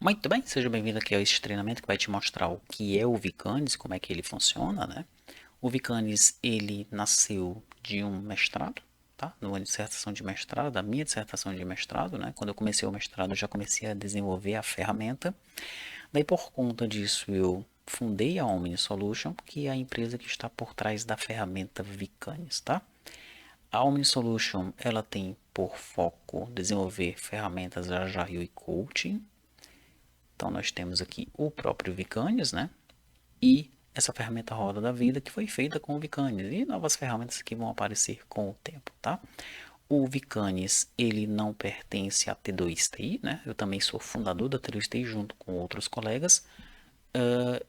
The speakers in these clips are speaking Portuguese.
Muito bem, seja bem-vindo aqui a este treinamento que vai te mostrar o que é o Vicanes, como é que ele funciona, né? O Vicanes, ele nasceu de um mestrado, tá? Numa dissertação de mestrado, da minha dissertação de mestrado, né? Quando eu comecei o mestrado, eu já comecei a desenvolver a ferramenta. Daí, por conta disso, eu fundei a Omni Solution, que é a empresa que está por trás da ferramenta Vicanes, tá? A Omni Solution, ela tem por foco desenvolver ferramentas Agile e Coaching. Então nós temos aqui o próprio Vicanes, né? E essa ferramenta Roda da Vida que foi feita com o Vicanes e novas ferramentas que vão aparecer com o tempo, tá? O Vicanes, ele não pertence à T2TI, né? Eu também sou fundador da T2TI junto com outros colegas.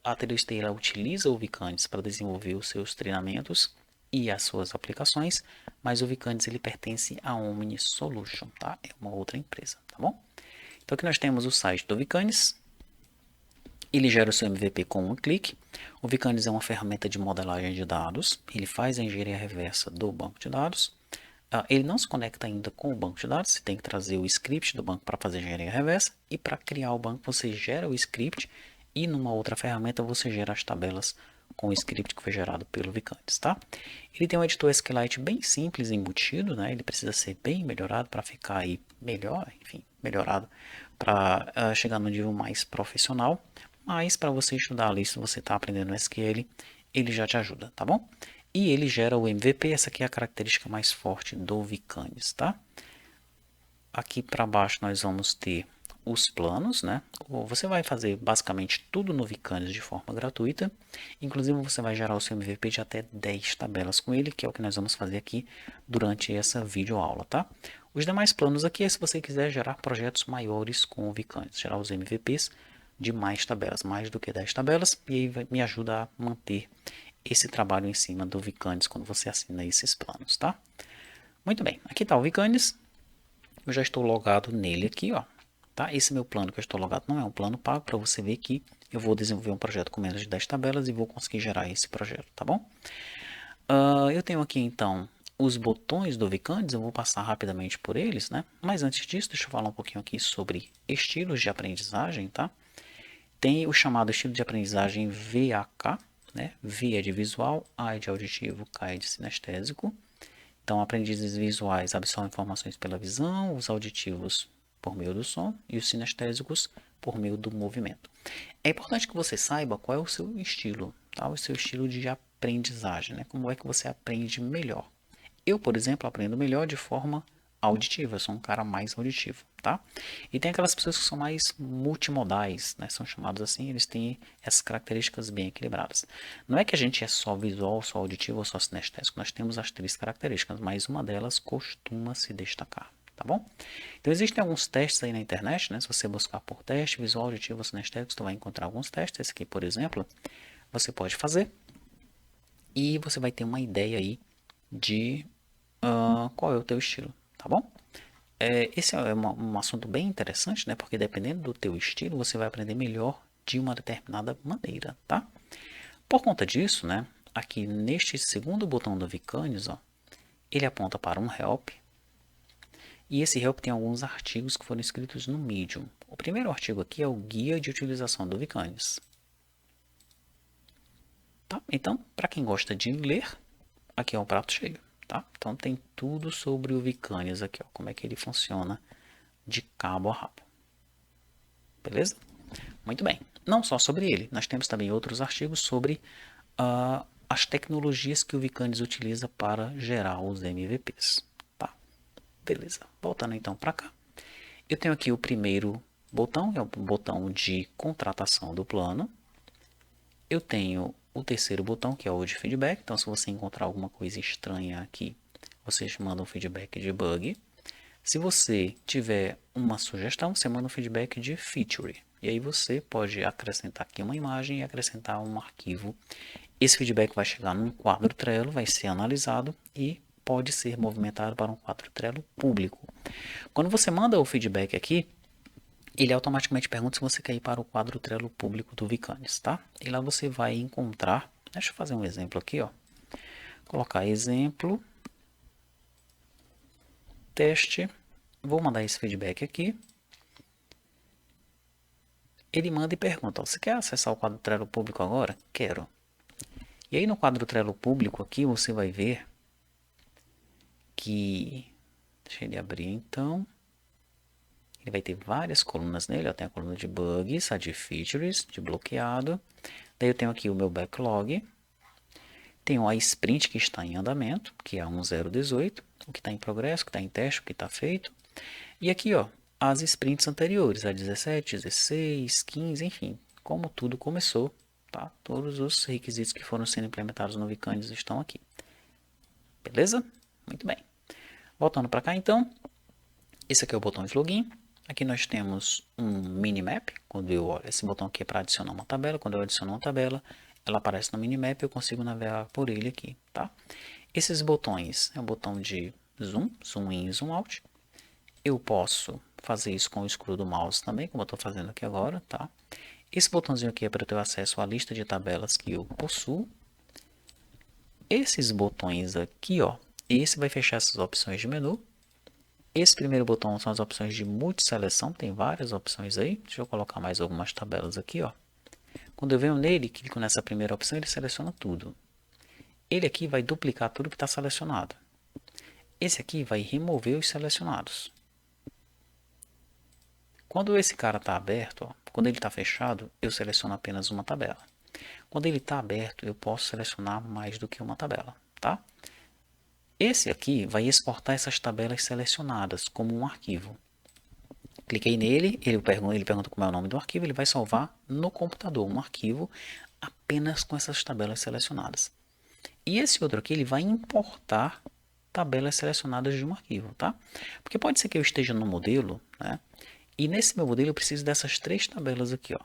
A T2TI ela utiliza o Vicanes para desenvolver os seus treinamentos e as suas aplicações, mas o Vicanes ele pertence à Omni Solution, tá? É uma outra empresa, tá bom? Então aqui nós temos o site do Vicanes. Ele gera o seu MVP com um clique. O Vicanes é uma ferramenta de modelagem de dados. Ele faz a engenharia reversa do banco de dados. Ele não se conecta ainda com o banco de dados. Você tem que trazer o script do banco para fazer a engenharia reversa. E para criar o banco, você gera o script. E numa outra ferramenta, você gera as tabelas com o script que foi gerado pelo Vicanes, tá? Ele tem um editor SQLite bem simples embutido, né? Ele precisa ser bem melhorado para ficar aí melhor, enfim, melhorado para chegar no nível mais profissional. Mas para você estudar ali, se você está aprendendo SQL, ele já te ajuda, tá bom? E ele gera o MVP, essa aqui é a característica mais forte do Vicanes, tá? Aqui para baixo nós vamos ter os planos, né? Você vai fazer basicamente tudo no Vicanes de forma gratuita. Inclusive você vai gerar o seu MVP de até 10 tabelas com ele, que é o que nós vamos fazer aqui durante essa videoaula, tá? Os demais planos aqui é se você quiser gerar projetos maiores com o Vicanes, gerar os MVPs de mais tabelas, mais do que 10 tabelas, e aí me ajuda a manter esse trabalho em cima do Vicanes quando você assina esses planos, tá? Muito bem, aqui está o Vicanes. Eu já estou logado nele aqui, ó. Tá? Esse meu plano que eu estou logado não é um plano pago, para você ver que eu vou desenvolver um projeto com menos de 10 tabelas e vou conseguir gerar esse projeto, tá bom? Eu tenho aqui então os botões do Vicanes, eu vou passar rapidamente por eles, né? Mas antes disso, deixa eu falar um pouquinho aqui sobre estilos de aprendizagem, tá? Tem o chamado estilo de aprendizagem VAK, né? V é de visual, A é de auditivo, K é de sinestésico. Então, aprendizes visuais absorvem informações pela visão, os auditivos por meio do som e os sinestésicos por meio do movimento. É importante que você saiba qual é o seu estilo, tá? O seu estilo de aprendizagem, né? Como é que você aprende melhor. Eu, por exemplo, aprendo melhor de forma auditiva, eu sou um cara mais auditivo, tá? E tem aquelas pessoas que são mais multimodais, né? São chamados assim, eles têm essas características bem equilibradas. Não é que a gente é só visual, só auditivo ou só sinestésico, nós temos as três características, mas uma delas costuma se destacar, tá bom? Então existem alguns testes aí na internet, né? Se você buscar por teste, visual, auditivo ou sinestésico, você vai encontrar alguns testes. Esse aqui, por exemplo, você pode fazer e você vai ter uma ideia aí de qual é o teu estilo, tá bom? Esse é um assunto bem interessante, né? Porque dependendo do teu estilo, você vai aprender melhor de uma determinada maneira, tá? Por conta disso, né? Aqui neste segundo botão do Vicanes, ó, ele aponta para um help. E esse help tem alguns artigos que foram escritos no Medium. O primeiro artigo aqui é o guia de utilização do Vicanes. Tá? Então, para quem gosta de ler, aqui é um prato cheio. Tá? Então tem tudo sobre o Vicanes aqui, ó, como é que ele funciona de cabo a rabo. Beleza? Muito bem. Não só sobre ele, nós temos também outros artigos sobre as tecnologias que o Vicanes utiliza para gerar os MVPs. Tá? Beleza. Voltando então para cá. Eu tenho aqui o primeiro botão, é o botão de contratação do plano. Eu tenho o terceiro botão, que é o de feedback. Então, se você encontrar alguma coisa estranha aqui, vocês mandam um feedback de bug. Se você tiver uma sugestão, você manda um feedback de feature. E aí você pode acrescentar aqui uma imagem e acrescentar um arquivo. Esse feedback vai chegar num quadro Trello, vai ser analisado e pode ser movimentado para um quadro Trello público. Quando você manda o feedback aqui, ele automaticamente pergunta se você quer ir para o quadro Trello público do Vicanes, tá? E lá você vai encontrar, deixa eu fazer um exemplo aqui, ó. Colocar exemplo, teste, vou mandar esse feedback aqui. ele manda e pergunta, ó, você quer acessar o quadro Trello público agora? Quero. E aí no quadro Trello público aqui você vai ver que, deixa ele abrir então, ele vai ter várias colunas nele, ó, tem a coluna de bugs, a de features, de bloqueado, daí eu tenho aqui o meu backlog, tenho a sprint que está em andamento, que é a 1018, o que está em progresso, o que está em teste, o que está feito, e aqui ó, as sprints anteriores, a 17, 16, 15, enfim, como tudo começou, tá? Todos os requisitos que foram sendo implementados no Vcandes estão aqui. Beleza? Muito bem. Voltando para cá então, esse aqui é o botão de login. Aqui nós temos um minimap, quando eu olho, esse botão aqui é para adicionar uma tabela, quando eu adiciono uma tabela, ela aparece no minimap, eu consigo navegar por ele aqui, tá? Esses botões é o botão de zoom, zoom in, zoom out. Eu posso fazer isso com o scroll do mouse também, como eu estou fazendo aqui agora, tá? Esse botãozinho aqui é para ter acesso à lista de tabelas que eu possuo. Esses botões aqui, ó, esse vai fechar essas opções de menu. Esse primeiro botão são as opções de multiseleção, tem várias opções aí. Deixa eu colocar mais algumas tabelas aqui, ó. Quando eu venho nele, clico nessa primeira opção, ele seleciona tudo. Ele aqui vai duplicar tudo que está selecionado. Esse aqui vai remover os selecionados. Quando esse cara está aberto, ó, quando ele está fechado, eu seleciono apenas uma tabela. Quando ele está aberto, eu posso selecionar mais do que uma tabela, tá? Esse aqui vai exportar essas tabelas selecionadas como um arquivo. Cliquei nele, ele pergunta como é o nome do arquivo, ele vai salvar no computador um arquivo apenas com essas tabelas selecionadas. E esse outro aqui, ele vai importar tabelas selecionadas de um arquivo, tá? Porque pode ser que eu esteja no modelo, né? E nesse meu modelo eu preciso dessas 3 tabelas aqui, ó.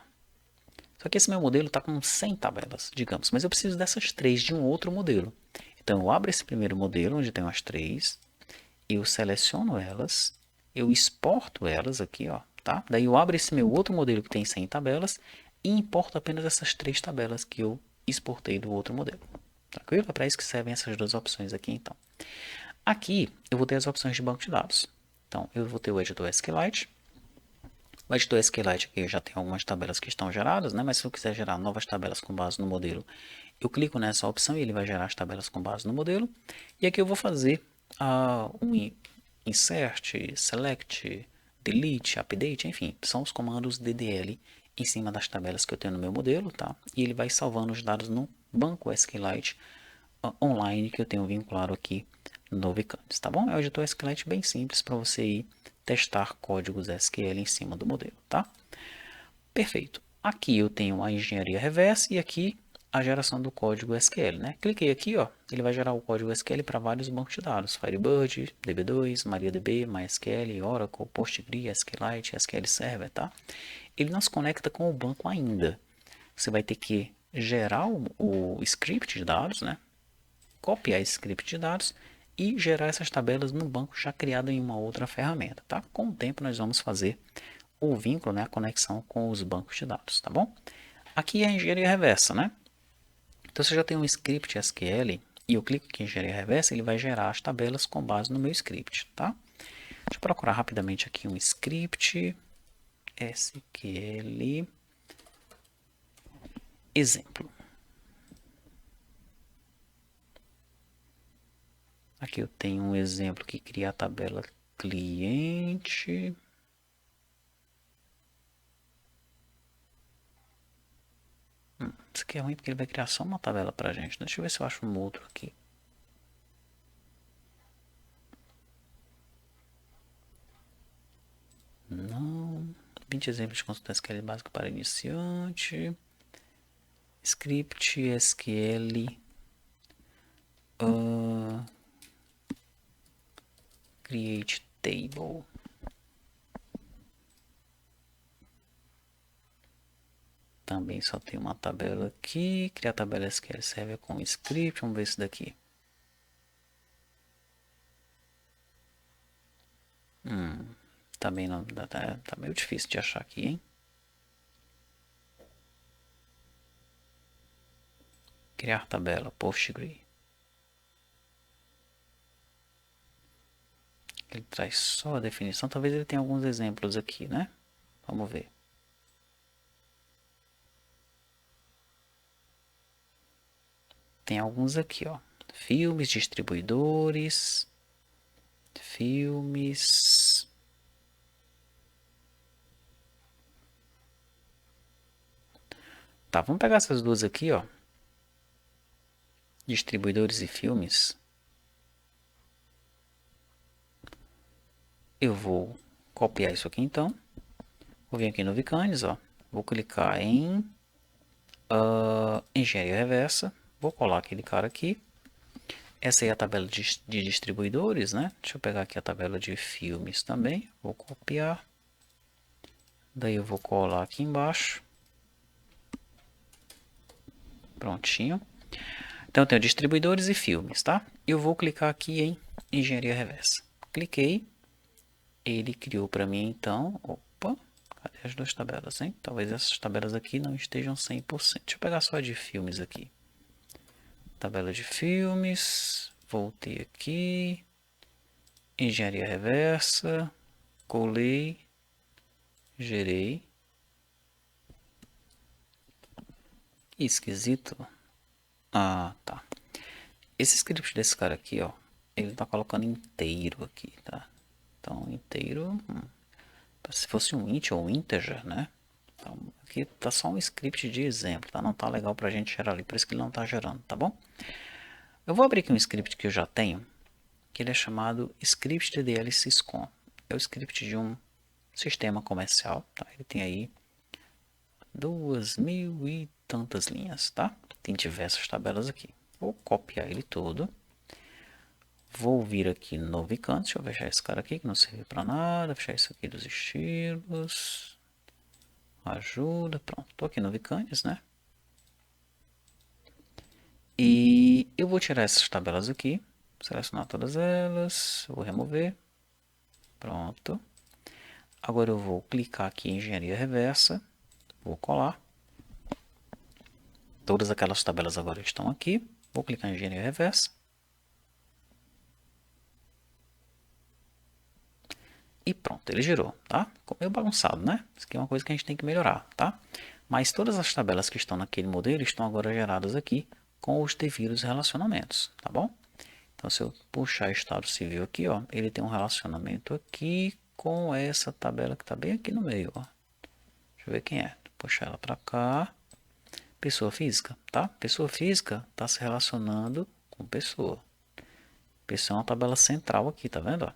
Só que esse meu modelo está com 100 tabelas, digamos, mas eu preciso dessas 3 de um outro modelo. Então eu abro esse primeiro modelo, onde tem as 3, eu seleciono elas, eu exporto elas aqui, ó, tá? Daí eu abro esse meu outro modelo que tem 100 tabelas e importo apenas essas 3 tabelas que eu exportei do outro modelo. Tranquilo? É para isso que servem essas duas opções aqui, então. Aqui eu vou ter as opções de banco de dados. Então eu vou ter o editor SQLite. O editor SQLite aqui já tem algumas tabelas que estão geradas, né? Mas se eu quiser gerar novas tabelas com base no modelo, eu clico nessa opção e ele vai gerar as tabelas com base no modelo. E aqui eu vou fazer um insert, select, delete, update, enfim, são os comandos DDL em cima das tabelas que eu tenho no meu modelo, tá? E ele vai salvando os dados no banco SQLite online que eu tenho vinculado aqui no Vcandes, tá bom? É um editor SQLite bem simples para você ir testar códigos SQL em cima do modelo, tá? Perfeito. Aqui eu tenho a engenharia reversa e aqui a geração do código SQL, né? Cliquei aqui, ó, ele vai gerar o código SQL para vários bancos de dados, Firebird, DB2, MariaDB, MySQL, Oracle, PostgreSQL, SQLite, SQL Server, tá? Ele não se conecta com o banco ainda. Você vai ter que gerar o script de dados, né? Copiar esse script de dados e gerar essas tabelas no banco já criado em uma outra ferramenta, tá? Com o tempo nós vamos fazer o vínculo, né, a conexão com os bancos de dados, tá bom? Aqui é a engenharia reversa, né? Então você já tem um script SQL e eu clico aqui em engenharia reversa, ele vai gerar as tabelas com base no meu script, tá? Deixa eu procurar rapidamente aqui um script SQL exemplo. Aqui eu tenho um exemplo que cria a tabela cliente. Isso aqui é ruim porque ele vai criar só uma tabela pra gente. Deixa eu ver se eu acho um outro aqui. Não. 20 exemplos de consulta SQL básico para iniciante. Script SQL. Create table. Também só tem uma tabela aqui. Criar tabela SQL serve com script. Vamos ver esse daqui. Também não, tá meio difícil de achar aqui, hein? Criar tabela, Postgre. Ele traz só a definição. Talvez ele tenha alguns exemplos aqui, né? Vamos ver. tem alguns aqui, ó. Filmes, distribuidores, filmes. Tá, vamos pegar essas duas aqui, ó. Distribuidores e filmes. Eu vou copiar isso aqui então. Vou vir aqui no Vicanes, ó. Vou clicar em engenharia reversa. Vou colar aquele cara aqui. Essa aí é a tabela de distribuidores, né? Deixa eu pegar aqui a tabela de filmes também. Vou copiar. Daí eu vou colar aqui embaixo. Prontinho. Então eu tenho distribuidores e filmes, tá? Eu vou clicar aqui em engenharia reversa. Cliquei. Ele criou para mim então. Opa, cadê as duas tabelas, hein? Talvez essas tabelas aqui não estejam 100%. Deixa eu pegar só a de filmes aqui. Tabela de filmes. Voltei aqui. Engenharia reversa. Colei. Gerei. Esquisito. Ah, tá. Esse script desse cara aqui, ó. Ele tá colocando inteiro aqui, tá? Então, inteiro. Se fosse um int ou um integer, né? Então, aqui tá só um script de exemplo, tá? Não tá legal pra gente gerar ali, por isso que ele não tá gerando, tá bom? Eu vou abrir aqui um script que eu já tenho, que ele é chamado script DLSyscon. É o script de um sistema comercial, tá? Ele tem aí 2000 e tantas linhas, tá? Tem diversas tabelas aqui. Vou copiar ele todo. Vou vir aqui no Vicante, deixa eu fechar esse cara aqui que não serve para nada, fechar isso aqui dos estilos, ajuda, pronto, tô aqui no Vicanes, né? E eu vou tirar essas tabelas aqui, selecionar todas elas, vou remover, pronto. Agora eu vou clicar aqui em engenharia reversa, vou colar. Todas aquelas tabelas agora estão aqui, vou clicar em engenharia reversa. E pronto, ele girou, tá? Ficou meio bagunçado, né? Isso aqui é uma coisa que a gente tem que melhorar, tá? Mas todas as tabelas que estão naquele modelo estão agora geradas aqui com os devidos relacionamentos, tá bom? Então, se eu puxar estado civil aqui, ó, ele tem um relacionamento aqui com essa tabela que está bem aqui no meio, ó. Deixa eu ver quem é. Vou puxar ela para cá. Pessoa física, tá? Pessoa física está se relacionando com pessoa. Pessoa é uma tabela central aqui, tá vendo? Ó?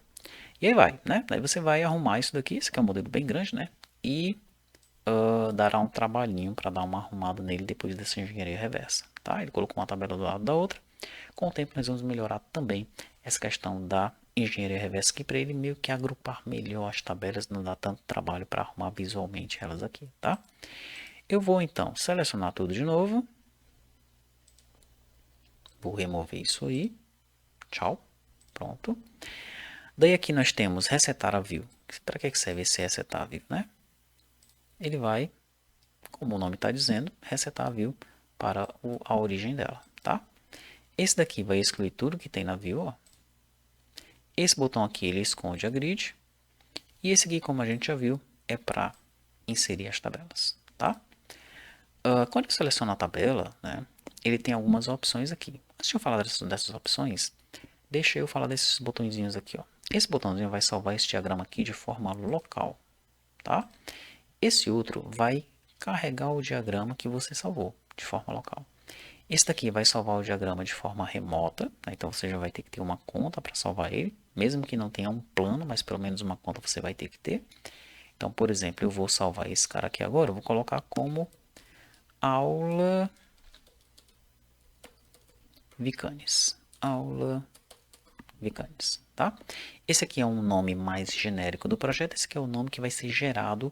E aí vai, né? Daí você vai arrumar isso daqui, esse aqui é um modelo bem grande, né? E dará um trabalhinho para dar uma arrumada nele depois dessa engenharia reversa, tá? Ele colocou uma tabela do lado da outra. Com o tempo nós vamos melhorar também essa questão da engenharia reversa aqui para ele meio que agrupar melhor as tabelas, não dá tanto trabalho para arrumar visualmente elas aqui, tá? Eu vou então selecionar tudo de novo. Vou remover isso aí. Tchau. Pronto. Daí aqui nós temos resetar a view. Para que serve esse resetar a view, né? Ele vai, como o nome está dizendo, resetar a view para a origem dela, tá? Esse daqui vai excluir tudo que tem na view, ó. Esse botão aqui ele esconde a grid. E esse aqui, como a gente já viu, é para inserir as tabelas, tá? Quando eu seleciono a tabela, né, ele tem algumas opções aqui. Antes de eu falar dessas opções, deixa eu falar desses botõezinhos aqui, ó. Esse botãozinho vai salvar esse diagrama aqui de forma local, tá? Esse outro vai carregar o diagrama que você salvou de forma local. Esse daqui vai salvar o diagrama de forma remota, né? Então você já vai ter que ter uma conta para salvar ele, mesmo que não tenha um plano, mas pelo menos uma conta você vai ter que ter. Então, por exemplo, eu vou salvar esse cara aqui agora, eu vou colocar como aula Vicanes. Aula Vicanes, tá? Esse aqui é um nome mais genérico do projeto, esse aqui é o nome que vai ser gerado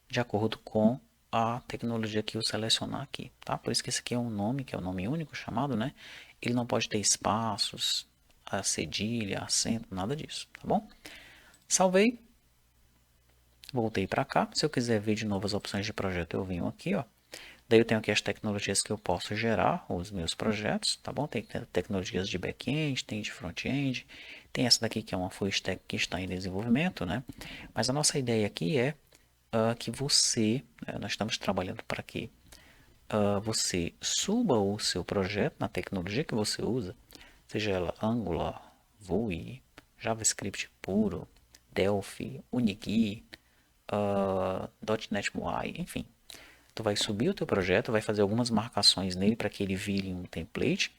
de acordo com a tecnologia que eu selecionar aqui, tá? Por isso que esse aqui é um nome, que é o nome único chamado, né? Ele não pode ter espaços, a cedilha, acento, nada disso, tá bom? Salvei. Voltei para cá. Se eu quiser ver de novo as opções de projeto, eu venho aqui, ó. Daí eu tenho aqui as tecnologias que eu posso gerar, os meus projetos, tá bom? Tem tecnologias de back-end, tem de front-end, tem essa daqui que é uma full stack que está em desenvolvimento, né? Mas a nossa ideia aqui é que você, nós estamos trabalhando para que você suba o seu projeto na tecnologia que você usa, seja ela Angular, Vue, JavaScript puro, Delphi, Unigui, .NET MOI, enfim. Tu vai subir o teu projeto, vai fazer algumas marcações nele para que ele vire um template.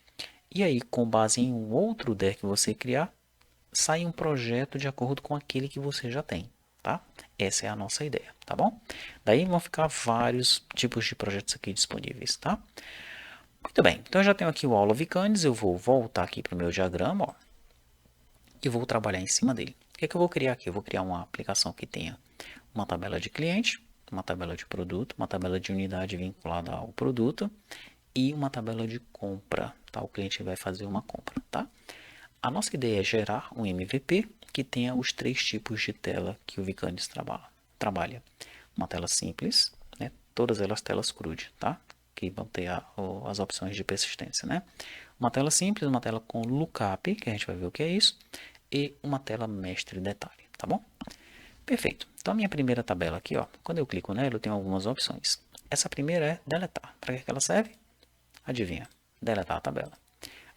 E aí, com base em um outro DER que você criar, sai um projeto de acordo com aquele que você já tem, tá? Essa é a nossa ideia, tá bom? Daí vão ficar vários tipos de projetos aqui disponíveis, tá? Muito bem, então eu já tenho aqui o aula Vicanes, eu vou voltar aqui para o meu diagrama, ó, e vou trabalhar em cima dele. O que é que eu vou criar aqui? Eu vou criar uma aplicação que tenha uma tabela de cliente, uma tabela de produto, uma tabela de unidade vinculada ao produto e uma tabela de compra, tá? O cliente vai fazer uma compra, tá? A nossa ideia é gerar um MVP que tenha os três tipos de tela que o Vicanes trabalha. Uma tela simples, né? Todas elas telas CRUD, tá? Que vão ter as opções de persistência, né? Uma tela simples, uma tela com lookup, que a gente vai ver o que é isso, e uma tela mestre detalhe, tá bom? Perfeito. Então a minha primeira tabela aqui, ó, quando eu clico nela, eu tenho algumas opções. Essa primeira é deletar. Para que ela serve? Adivinha? Deletar a tabela.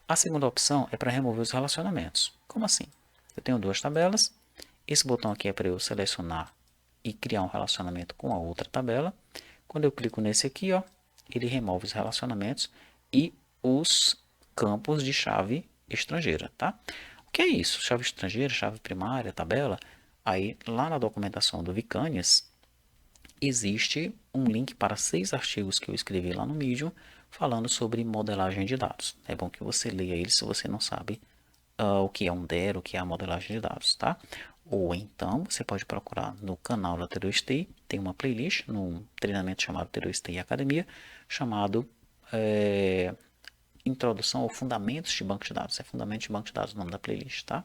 A segunda opção é para remover os relacionamentos. Como assim? Eu tenho duas tabelas. Esse botão aqui é para eu selecionar e criar um relacionamento com a outra tabela. Quando eu clico nesse aqui, ó, ele remove os relacionamentos e os campos de chave estrangeira, tá? O que é isso? Chave estrangeira, chave primária, tabela. Aí, lá na documentação do Vicanes, existe um link para 6 artigos que eu escrevi lá no Medium falando sobre modelagem de dados. É bom que você leia eles se você não sabe o que é um DER, o que é a modelagem de dados, tá? Ou então você pode procurar no canal da TedoStay, tem uma playlist num treinamento chamado TedoStay Academia, chamado Introdução ou Fundamentos de Banco de Dados. É Fundamentos de Banco de Dados o nome da playlist, tá?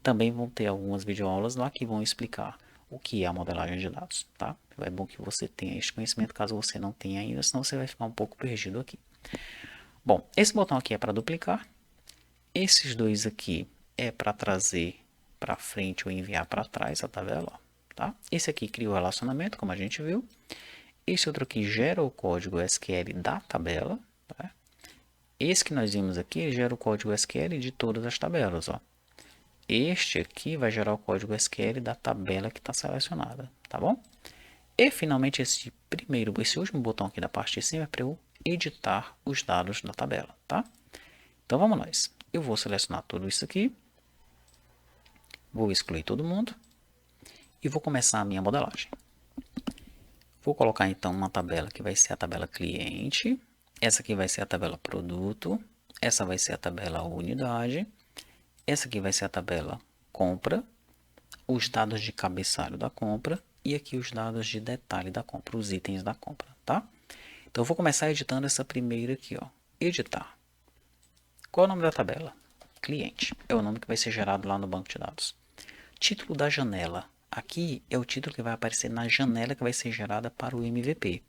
Também vão ter algumas videoaulas lá que vão explicar o que é a modelagem de dados, tá? É bom que você tenha este conhecimento caso você não tenha ainda, senão você vai ficar um pouco perdido aqui. Bom, esse botão aqui é para duplicar. Esses dois aqui é para trazer para frente ou enviar para trás a tabela, tá? Esse aqui cria o relacionamento, como a gente viu. Esse outro aqui gera o código SQL da tabela, tá? Esse que nós vimos aqui gera o código SQL de todas as tabelas, ó. Este aqui vai gerar o código SQL da tabela que está selecionada, tá bom? E finalmente esse último botão aqui da parte de cima é para eu editar os dados da tabela, tá? Então vamos nós. Eu vou selecionar tudo isso aqui, vou excluir todo mundo e vou começar a minha modelagem. Vou colocar então uma tabela que vai ser a tabela cliente, essa aqui vai ser a tabela produto, essa vai ser a tabela unidade, essa aqui vai ser a tabela compra, os dados de cabeçalho da compra e aqui os dados de detalhe da compra, os itens da compra, tá? Então eu vou começar editando essa primeira aqui, ó, editar. Qual é o nome da tabela? Cliente, é o nome que vai ser gerado lá no banco de dados. Título da janela, aqui é o título que vai aparecer na janela que vai ser gerada para o MVP.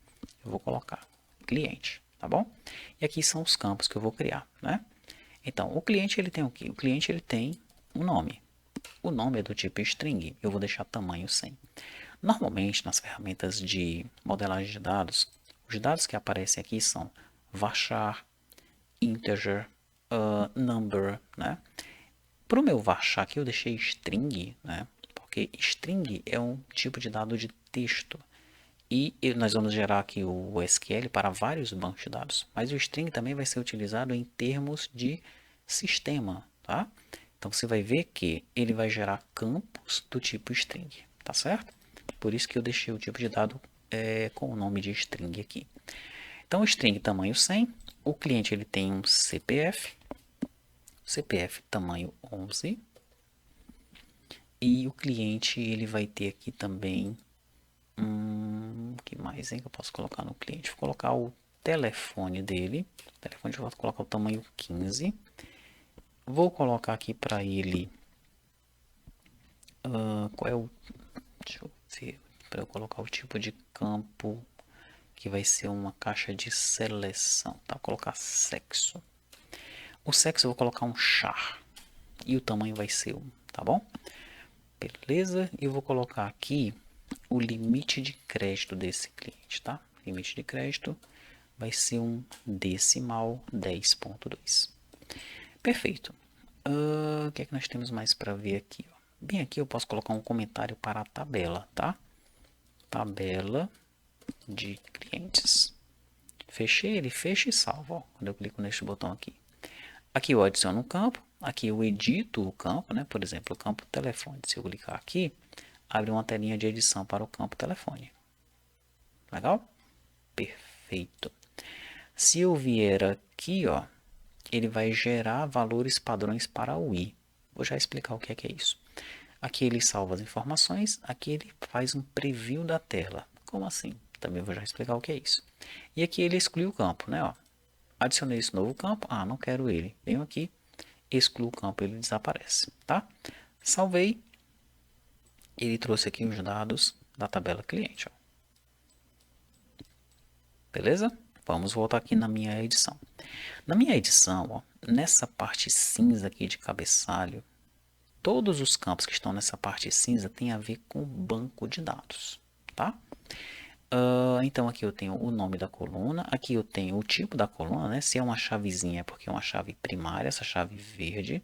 Eu vou colocar cliente, tá bom? E aqui são os campos que eu vou criar, né? Então, o cliente ele tem o quê? O cliente ele tem um nome. O nome é do tipo string, eu vou deixar tamanho 100. Normalmente, nas ferramentas de modelagem de dados, os dados que aparecem aqui são varchar, integer, number, né? Para o meu varchar aqui eu deixei string, né? Porque string é um tipo de dado de texto. E nós vamos gerar aqui o SQL para vários bancos de dados. Mas o string também vai ser utilizado em termos de sistema, tá? Então você vai ver que ele vai gerar campos do tipo string, tá certo? Por isso que eu deixei o tipo de dado com o nome de string aqui. Então, string tamanho 100, o cliente ele tem um CPF tamanho 11, e o cliente ele vai ter aqui também, o que mais que eu posso colocar no cliente? Vou colocar o telefone dele, eu vou colocar o tamanho 15, vou colocar aqui para ele, qual é o, deixa eu ver, para eu colocar o tipo de campo que vai ser uma caixa de seleção, tá? Vou colocar sexo. O sexo eu vou colocar um char e o tamanho vai ser 1, tá bom? Beleza, e eu vou colocar aqui o limite de crédito desse cliente, tá? Limite de crédito vai ser um decimal 10.2. Perfeito. O que é que nós temos mais para ver aqui? Ó? Bem aqui eu posso colocar um comentário para a tabela, tá? Tabela de clientes. Fechei, ele fecha e salva, ó, quando eu clico neste botão aqui. Aqui eu adiciono um campo, aqui eu edito o campo, né? Por exemplo, o campo telefone. Se eu clicar aqui, abre uma telinha de edição para o campo telefone. Legal? Perfeito. Se eu vier aqui, ó, ele vai gerar valores padrões para o i. Vou já explicar o que é isso. Aqui ele salva as informações, aqui ele faz um preview da tela. Como assim? Também vou já explicar o que é isso. E aqui ele exclui o campo, né? Ó. Adicionei esse novo campo, não quero ele. Venho aqui, excluo o campo, ele desaparece, tá? Salvei, ele trouxe aqui os dados da tabela cliente, ó. Beleza? Vamos voltar aqui na minha edição. Na minha edição, ó, nessa parte cinza aqui de cabeçalho, todos os campos que estão nessa parte cinza têm a ver com o banco de dados, tá? Então aqui eu tenho o nome da coluna, aqui eu tenho o tipo da coluna, né? Se é uma chavezinha é porque é uma chave primária, essa chave verde.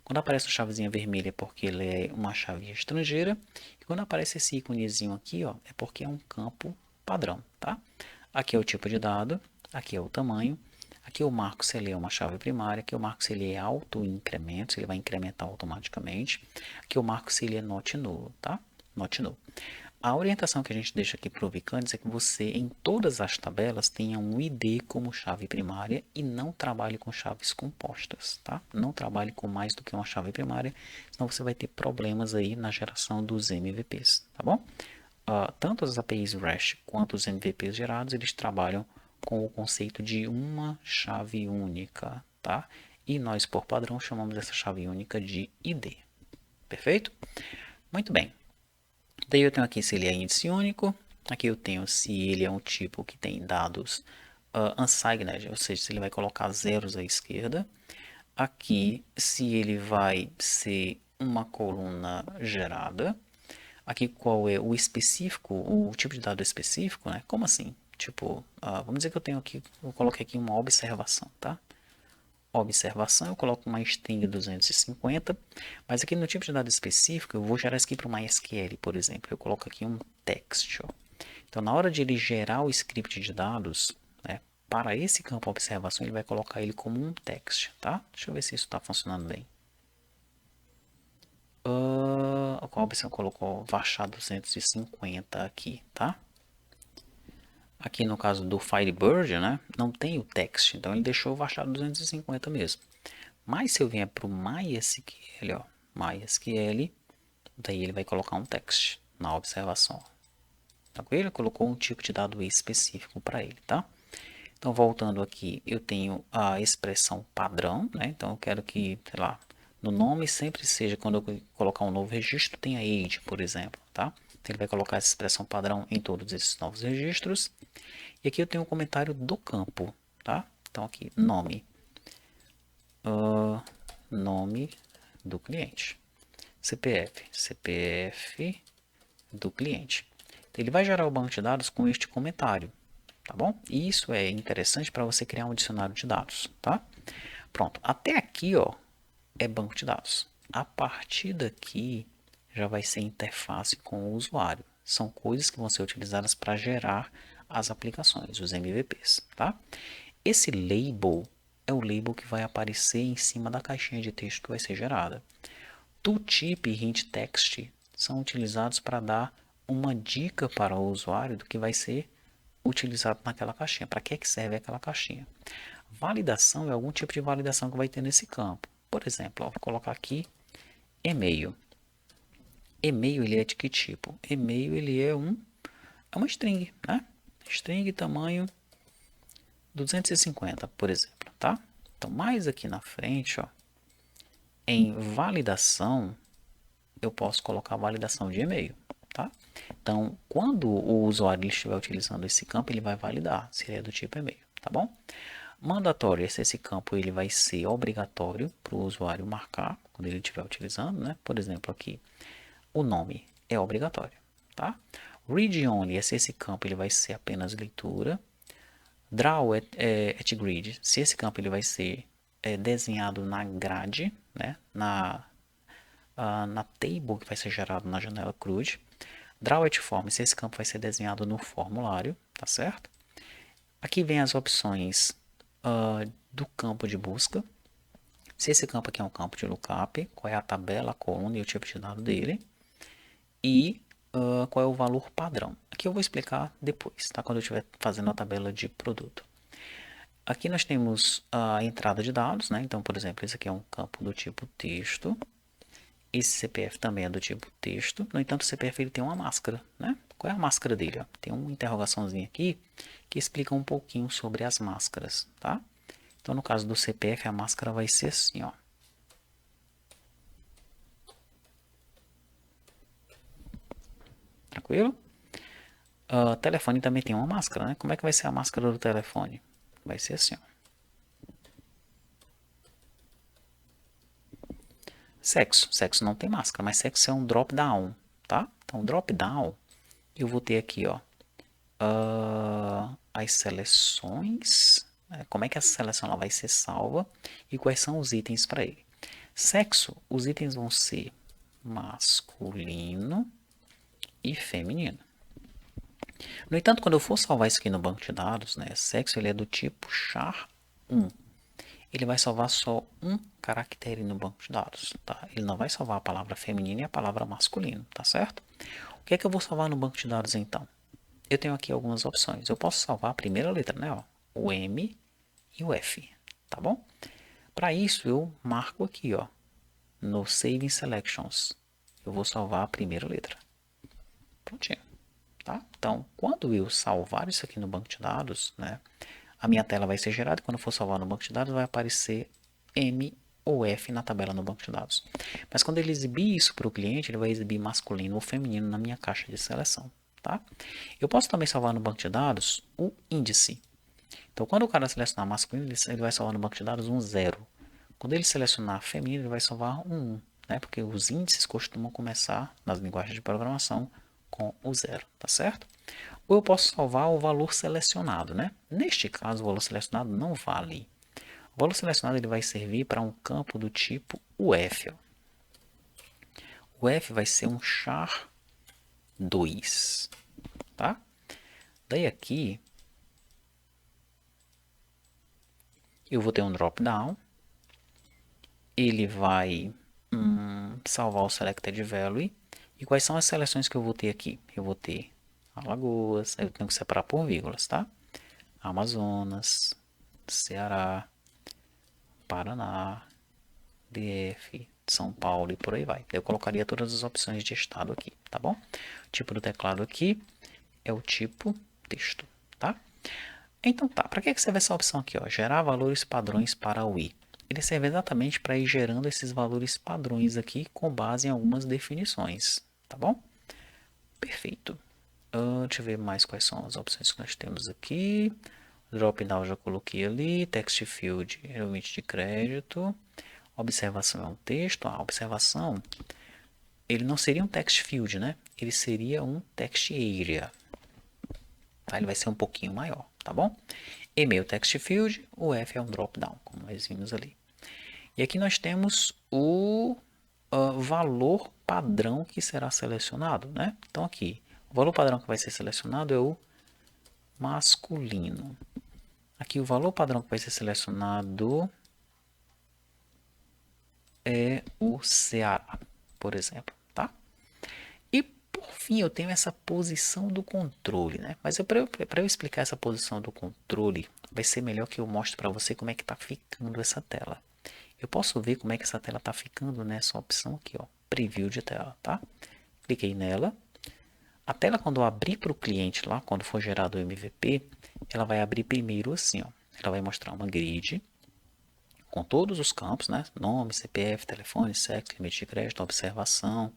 Quando aparece a chavezinha vermelha é porque ela é uma chave estrangeira. E quando aparece esse íconezinho aqui, ó, é porque é um campo padrão, tá? Aqui é o tipo de dado, aqui é o tamanho. Aqui eu marco se ele é uma chave primária, aqui eu marco se ele é auto-incremento, se ele vai incrementar automaticamente. Aqui eu marco se ele é not null, tá? Not null. A orientação que a gente deixa aqui para o Vicandes é que você, em todas as tabelas, tenha um ID como chave primária e não trabalhe com chaves compostas, tá? Não trabalhe com mais do que uma chave primária, senão você vai ter problemas aí na geração dos MVPs, tá bom? Tanto as APIs REST quanto os MVPs gerados, eles trabalham com o conceito de uma chave única, tá? E nós, por padrão, chamamos essa chave única de ID. Perfeito? Muito bem. Daí eu tenho aqui se ele é índice único. Aqui eu tenho se ele é um tipo que tem dados unsigned, ou seja, se ele vai colocar zeros à esquerda. Aqui se ele vai ser uma coluna gerada. Aqui qual é o específico, o tipo de dado específico, né? Como assim? Tipo, vamos dizer que eu tenho aqui, eu coloquei aqui uma observação, tá? Observação, eu coloco uma string 250, mas aqui no tipo de dado específico, eu vou gerar isso aqui para o MySQL, por exemplo. Eu coloco aqui um text. Ó. Então, na hora de ele gerar o script de dados, né, para esse campo observação, ele vai colocar ele como um text, tá? Deixa eu ver se isso está funcionando bem. Qual opção colocou? Varchar 250 aqui, tá? Aqui no caso do Firebird, né, não tem o text, então ele deixou o varchar 250 mesmo. Mas se eu vier para o MySQL, ó, MySQL, daí ele vai colocar um text na observação. Tranquilo? Colocou um tipo de dado específico para ele, tá? Então, voltando aqui, eu tenho a expressão padrão, né? Então, eu quero que, sei lá, no nome sempre seja, quando eu colocar um novo registro, tenha age, por exemplo, tá? Então, ele vai colocar essa expressão padrão em todos esses novos registros. E aqui eu tenho um comentário do campo, tá? Então, aqui, nome. Nome do cliente. CPF do cliente. Então, ele vai gerar o banco de dados com este comentário, tá bom? E isso é interessante para você criar um dicionário de dados, tá? Pronto, até aqui, ó, é banco de dados. A partir daqui já vai ser interface com o usuário. São coisas que vão ser utilizadas para gerar as aplicações, os MVPs, tá? Esse label é o label que vai aparecer em cima da caixinha de texto que vai ser gerada. Tooltip e hint text são utilizados para dar uma dica para o usuário do que vai ser utilizado naquela caixinha, para que serve aquela caixinha. Validação é algum tipo de validação que vai ter nesse campo. Por exemplo, vou colocar aqui e-mail. E-mail ele é de que tipo? E-mail ele é uma string, né? String tamanho 250, por exemplo, tá? Então, mais aqui na frente, ó, em validação, eu posso colocar validação de e-mail, tá? Então, quando o usuário estiver utilizando esse campo, ele vai validar se ele é do tipo e-mail, tá bom? Mandatório, esse campo ele vai ser obrigatório para o usuário marcar quando ele estiver utilizando, né? Por exemplo, aqui, o nome é obrigatório, tá? Read only, esse campo ele vai ser apenas leitura. Draw at grid. Se esse campo ele vai ser desenhado na grade, né? Na table que vai ser gerado na janela CRUD. Draw at form. Se esse campo vai ser desenhado no formulário, tá certo? Aqui vem as opções do campo de busca. Se esse campo aqui é um campo de lookup, qual é a tabela, a coluna e o tipo de dado dele. E qual é o valor padrão. Aqui eu vou explicar depois, tá? Quando eu estiver fazendo a tabela de produto. Aqui nós temos a entrada de dados, né? Então, por exemplo, esse aqui é um campo do tipo texto. Esse CPF também é do tipo texto. No entanto, o CPF ele tem uma máscara, né? Qual é a máscara dele? Ó? Tem uma interrogaçãozinha aqui que explica um pouquinho sobre as máscaras, tá? Então, no caso do CPF, a máscara vai ser assim, ó. Tranquilo? Telefone também tem uma máscara, né? Como é que vai ser a máscara do telefone? Vai ser assim, ó. Sexo. Sexo não tem máscara, mas sexo é um drop down, tá? Então, drop down, eu vou ter aqui, ó, as seleções, como é que essa seleção ela vai ser salva e quais são os itens para ele. Sexo, os itens vão ser masculino e feminino. No entanto, quando eu for salvar isso aqui no banco de dados, né, sexo ele é do tipo char1. Ele vai salvar só um caractere no banco de dados, tá? Ele não vai salvar a palavra feminino e a palavra masculino, tá certo? O que é que eu vou salvar no banco de dados então? Eu tenho aqui algumas opções. Eu posso salvar a primeira letra, né? Ó, o M e o F, tá bom? Para isso eu marco aqui, ó, no Saving Selections. Eu vou salvar a primeira letra. Prontinho, tá? Então, quando eu salvar isso aqui no banco de dados, né? A minha tela vai ser gerada e quando for salvar no banco de dados vai aparecer M ou F na tabela no banco de dados. Mas quando ele exibir isso para o cliente, ele vai exibir masculino ou feminino na minha caixa de seleção. Tá? Eu posso também salvar no banco de dados o índice. Então, quando o cara selecionar masculino, ele vai salvar no banco de dados um 0. Quando ele selecionar feminino, ele vai salvar um 1. Né? Porque os índices costumam começar, nas linguagens de programação, com o 0. Tá certo? Ou eu posso salvar o valor selecionado, né? Neste caso, o valor selecionado não vale. O valor selecionado ele vai servir para um campo do tipo UF. Ó. O F vai ser um char 2, tá? Daí aqui eu vou ter um drop down. Ele vai salvar o selected value. E quais são as seleções que eu vou ter aqui? Eu vou ter Alagoas, eu tenho que separar por vírgulas, tá? Amazonas, Ceará, Paraná, DF, São Paulo e por aí vai. Eu colocaria todas as opções de estado aqui, tá bom? O tipo do teclado aqui é o tipo texto, tá? Então tá, para que serve essa opção aqui, ó? Gerar valores padrões para o i. Ele serve exatamente para ir gerando esses valores padrões aqui com base em algumas definições, tá bom? Perfeito. Deixa eu ver mais quais são as opções que nós temos aqui. Drop down já coloquei ali. Text field é o limite de crédito. Observação é um texto. A observação, ele não seria um text field, né? Ele seria um text area. Tá? Ele vai ser um pouquinho maior, tá bom? E-mail text field, o F é um drop down, como nós vimos ali. E aqui nós temos o valor padrão que será selecionado, né? Então aqui, o valor padrão que vai ser selecionado é o masculino. Aqui o valor padrão que vai ser selecionado é o Ceará, por exemplo, tá? E por fim eu tenho essa posição do controle, né? Mas para eu explicar essa posição do controle, vai ser melhor que eu mostre para você como é que está ficando essa tela. Eu posso ver como é que essa tela está ficando nessa opção aqui, ó, preview de tela, tá? Cliquei nela. A tela quando eu abrir para o cliente lá, quando for gerado o MVP, ela vai abrir primeiro assim, ó. Ela vai mostrar uma grid com todos os campos, né? Nome, CPF, telefone, sexo, limite de crédito, observação,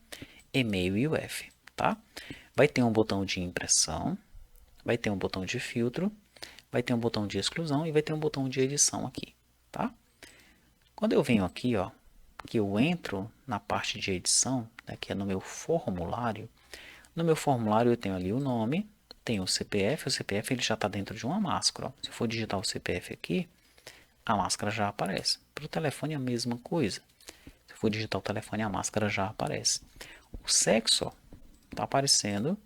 e-mail e UF, tá? Vai ter um botão de impressão, vai ter um botão de filtro, vai ter um botão de exclusão e vai ter um botão de edição aqui, tá? Quando eu venho aqui, ó, que eu entro na parte de edição, né, que é no meu formulário, no meu formulário eu tenho ali o nome, tem o CPF ele já está dentro de uma máscara. Ó. Se eu for digitar o CPF aqui, a máscara já aparece. Para o telefone é a mesma coisa. Se eu for digitar o telefone, a máscara já aparece. O sexo está aparecendo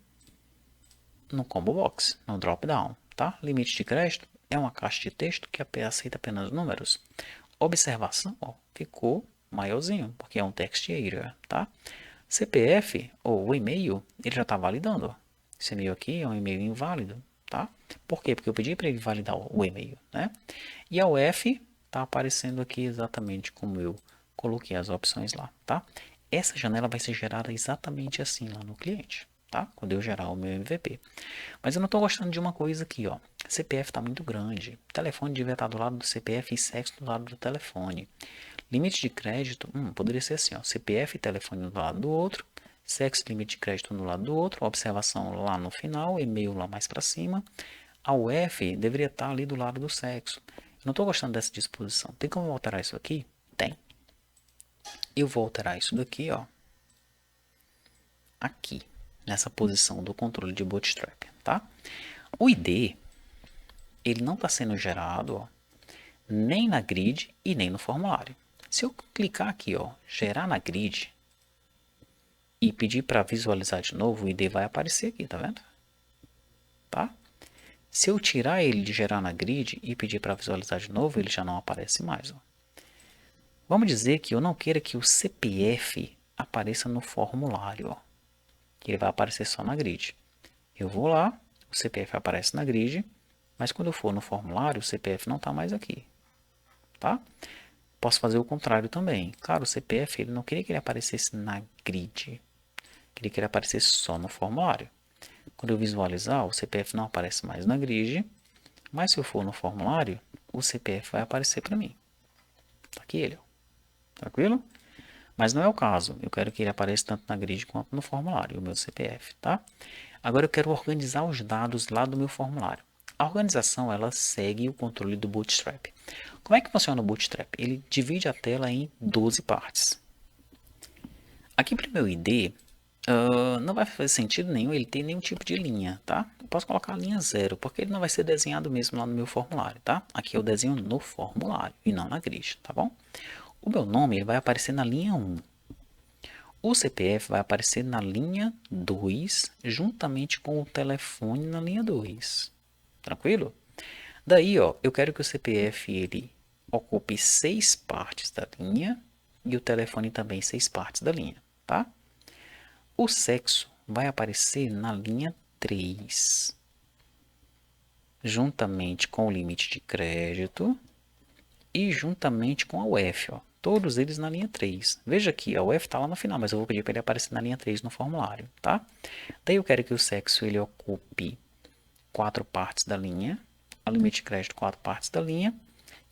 no combo box, no drop down, tá? Limite de crédito é uma caixa de texto que aceita apenas números. Observação, ó, ficou maiorzinho, porque é um text area, tá? CPF ou o e-mail, ele já está validando. Ó. Esse e-mail aqui é um e-mail inválido, tá? Por quê? Porque eu pedi para ele validar o e-mail, né? E a UF está aparecendo aqui exatamente como eu coloquei as opções lá, tá? Essa janela vai ser gerada exatamente assim lá no cliente, tá? Quando eu gerar o meu MVP. Mas eu não estou gostando de uma coisa aqui, ó. CPF está muito grande. O telefone devia estar do lado do CPF e sexo do lado do telefone. Limite de crédito, poderia ser assim, ó. CPF e telefone do lado do outro. Sexo e limite de crédito no lado do outro. Observação lá no final. E-mail lá mais para cima. A UF deveria estar ali do lado do sexo. Eu não estou gostando dessa disposição. Tem como alterar isso aqui? Tem. Eu vou alterar isso daqui, ó. Aqui. Nessa posição do controle de Bootstrap, tá? O ID, ele não está sendo gerado, ó, nem na grid e nem no formulário. Se eu clicar aqui, ó, gerar na grid e pedir para visualizar de novo, o ID vai aparecer aqui, tá vendo? Tá? Se eu tirar ele de gerar na grid e pedir para visualizar de novo, ele já não aparece mais. Ó. Vamos dizer que eu não queira que o CPF apareça no formulário, ó, que ele vai aparecer só na grid. Eu vou lá, o CPF aparece na grid, mas quando eu for no formulário, o CPF não está mais aqui. Tá? Posso fazer o contrário também. Claro, o CPF ele não queria que ele aparecesse na grid. Queria que ele aparecesse só no formulário. Quando eu visualizar, o CPF não aparece mais na grid. Mas se eu for no formulário, o CPF vai aparecer para mim. Tá aqui ele. Ó. Tranquilo? Mas não é o caso. Eu quero que ele apareça tanto na grid quanto no formulário, o meu CPF. Tá? Agora eu quero organizar os dados lá do meu formulário. A organização ela segue o controle do Bootstrap. Como é que funciona o Bootstrap? Ele divide a tela em 12 partes. Aqui para o meu ID, não vai fazer sentido nenhum ele ter nenhum tipo de linha, tá? Eu posso colocar a linha 0, porque ele não vai ser desenhado mesmo lá no meu formulário, tá? Aqui eu desenho no formulário e não na grid, tá bom? O meu nome ele vai aparecer na linha 1. O CPF vai aparecer na linha 2, juntamente com o telefone na linha 2. Tranquilo? Daí, ó, eu quero que o CPF ele ocupe 6 partes da linha e o telefone também 6 partes da linha, tá? O sexo vai aparecer na linha 3, juntamente com o limite de crédito e juntamente com a UF, ó. Todos eles na linha 3. Veja aqui, a UF está lá no final, mas eu vou pedir para ele aparecer na linha 3 no formulário, tá? Daí eu quero que o sexo ele ocupe 4 partes da linha, a limite de crédito 4 partes da linha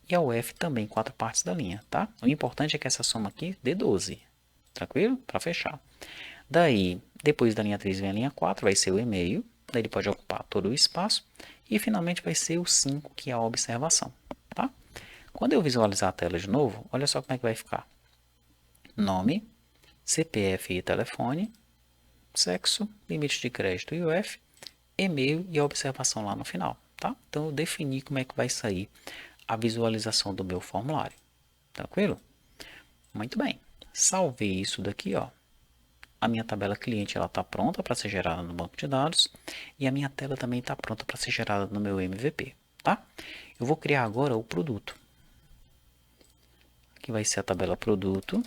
e a UF também 4 partes da linha, tá? O importante é que essa soma aqui dê 12, tranquilo? Para fechar. Daí, depois da linha 3 vem a linha 4, vai ser o e-mail, daí ele pode ocupar todo o espaço e finalmente vai ser o 5, que é a observação, tá? Quando eu visualizar a tela de novo, olha só como é que vai ficar. Nome, CPF e telefone, sexo, limite de crédito e UF, e-mail e a observação lá no final, tá? Então eu defini como é que vai sair a visualização do meu formulário, tranquilo? Muito bem, salvei isso daqui, ó. A minha tabela cliente ela está pronta para ser gerada no banco de dados e a minha tela também está pronta para ser gerada no meu MVP, tá? Eu vou criar agora o produto. Aqui vai ser a tabela produto.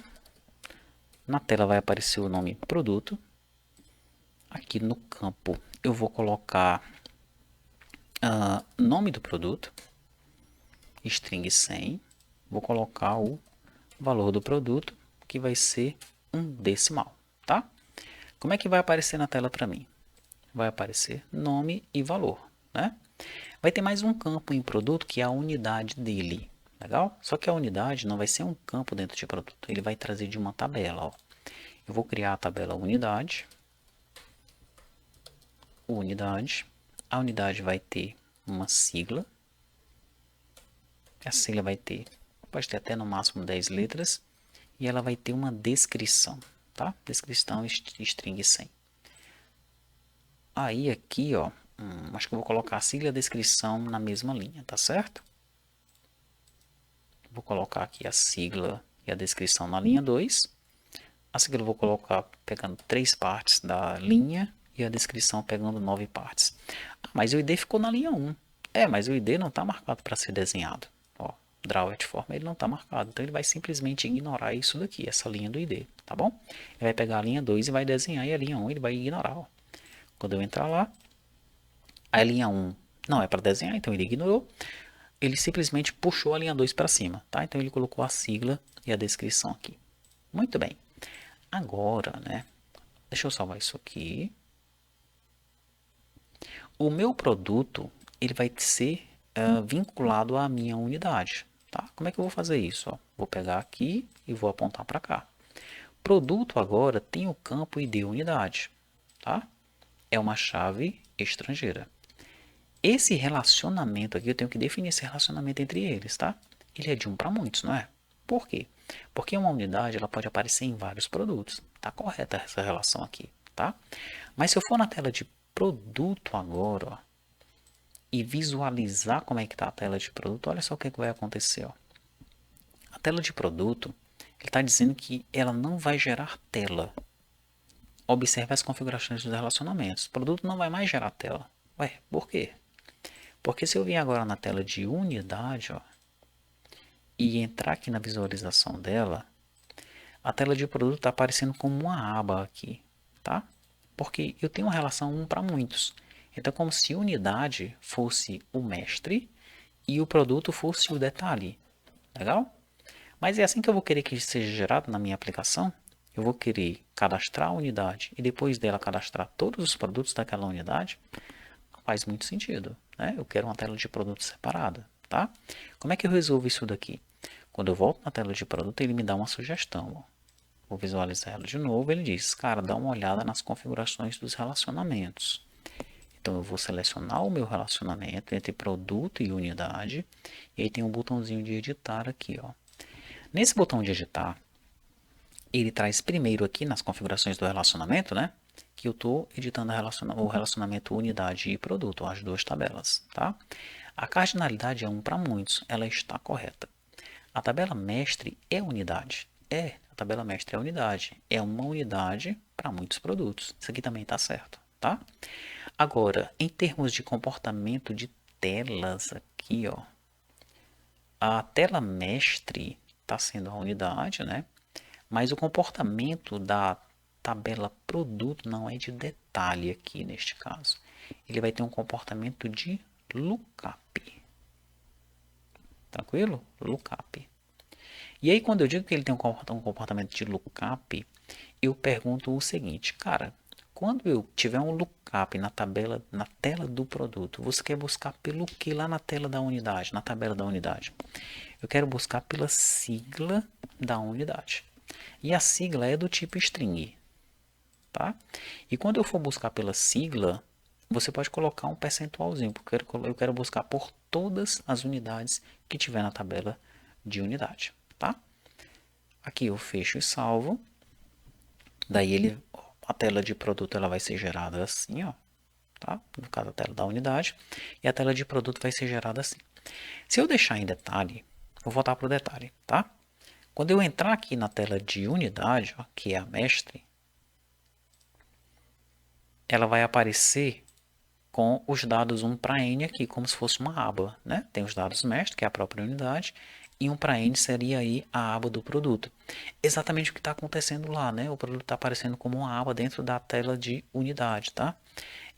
Na tela vai aparecer o nome produto. Aqui no campo eu vou colocar nome do produto, string 100. Vou colocar o valor do produto, que vai ser um decimal, tá? Como é que vai aparecer na tela para mim? Vai aparecer nome e valor, né? Vai ter mais um campo em produto que é a unidade dele, legal? Só que a unidade não vai ser um campo dentro de produto, ele vai trazer de uma tabela, ó. Eu vou criar a tabela unidade, a unidade vai ter uma sigla, a sigla vai ter, pode ter até no máximo 10 letras, e ela vai ter uma descrição, tá? Descrição string 100. Aí aqui, ó, Acho que eu vou colocar a sigla e a descrição na mesma linha, tá certo? Vou colocar aqui a sigla e a descrição na linha 2. A sigla eu vou colocar pegando 3 partes da linha e a descrição pegando 9 partes. Mas o ID ficou na linha 1. Mas o ID não está marcado para ser desenhado. Ó, draw at form ele não está marcado. Então ele vai simplesmente ignorar isso daqui, essa linha do ID, tá bom? Ele vai pegar a linha 2 e vai desenhar, e a linha 1 ele vai ignorar. Ó. Quando eu entrar lá, a linha 1 não é para desenhar, então ele ignorou. Ele simplesmente puxou a linha 2 para cima, tá? Então ele colocou a sigla e a descrição aqui. Muito bem. Agora, né? Deixa eu salvar isso aqui. O meu produto, ele vai ser vinculado à minha unidade, tá? Como é que eu vou fazer isso? Ó? Vou pegar aqui e vou apontar para cá. Produto agora tem o campo ID unidade, tá? É uma chave estrangeira. Esse relacionamento aqui, eu tenho que definir esse relacionamento entre eles, tá? Ele é de um para muitos, não é? Por quê? Porque uma unidade ela pode aparecer em vários produtos. Tá correta essa relação aqui, tá? Mas se eu for na tela de produto agora, ó, e visualizar como é que tá a tela de produto, olha só o que, vai acontecer, ó. A tela de produto, ele está dizendo que ela não vai gerar tela. Observe as configurações dos relacionamentos. O produto não vai mais gerar tela. Ué, por quê? Porque se eu vir agora na tela de unidade, ó, e entrar aqui na visualização dela, a tela de produto está aparecendo como uma aba aqui, tá? Porque eu tenho uma relação 1 para muitos. Então, como se unidade fosse o mestre e o produto fosse o detalhe. Legal? Mas é assim que eu vou querer que seja gerado na minha aplicação. Eu vou querer cadastrar a unidade e depois dela cadastrar todos os produtos daquela unidade. Não faz muito sentido, né? Eu quero uma tela de produto separada, tá? Como é que eu resolvo isso daqui? Quando eu volto na tela de produto, ele me dá uma sugestão. Ó. Vou visualizar ela de novo. Ele diz, cara, dá uma olhada nas configurações dos relacionamentos. Então eu vou selecionar o meu relacionamento entre produto e unidade. E aí tem um botãozinho de editar aqui, ó. Nesse botão de editar, ele traz primeiro aqui nas configurações do relacionamento, né? Que eu estou editando o relacionamento unidade e produto, as duas tabelas, tá? A cardinalidade é 1 para muitos, ela está correta. A tabela mestre é unidade. A tabela mestre é unidade. É uma unidade para muitos produtos. Isso aqui também está certo, tá? Agora, em termos de comportamento de telas aqui, ó. A tela mestre está sendo a unidade, né? Mas o comportamento da tabela produto não é de detalhe aqui neste caso. Ele vai ter um comportamento de lookup. Tranquilo? Lookup. E aí quando eu digo que ele tem um comportamento de lookup, eu pergunto o seguinte, cara, quando eu tiver um lookup na tabela, na tela do produto, você quer buscar pelo que lá na tela da unidade, na tabela da unidade? Eu quero buscar pela sigla da unidade. E a sigla é do tipo string, tá? E quando eu for buscar pela sigla, você pode colocar um percentualzinho, porque eu quero buscar por todas as unidades que tiver na tabela de unidade, tá? Aqui eu fecho e salvo. Daí a tela de produto ela vai ser gerada assim, ó, tá? No caso a tela da unidade, e a tela de produto vai ser gerada assim. Se eu deixar em detalhe, vou voltar para o detalhe, tá? Quando eu entrar aqui na tela de unidade, ó, que é a mestre, ela vai aparecer com os dados 1 para n aqui, como se fosse uma aba, né? Tem os dados mestre, que é a própria unidade, e 1 para n seria aí a aba do produto. Exatamente o que está acontecendo lá, né? O produto está aparecendo como uma aba dentro da tela de unidade, tá?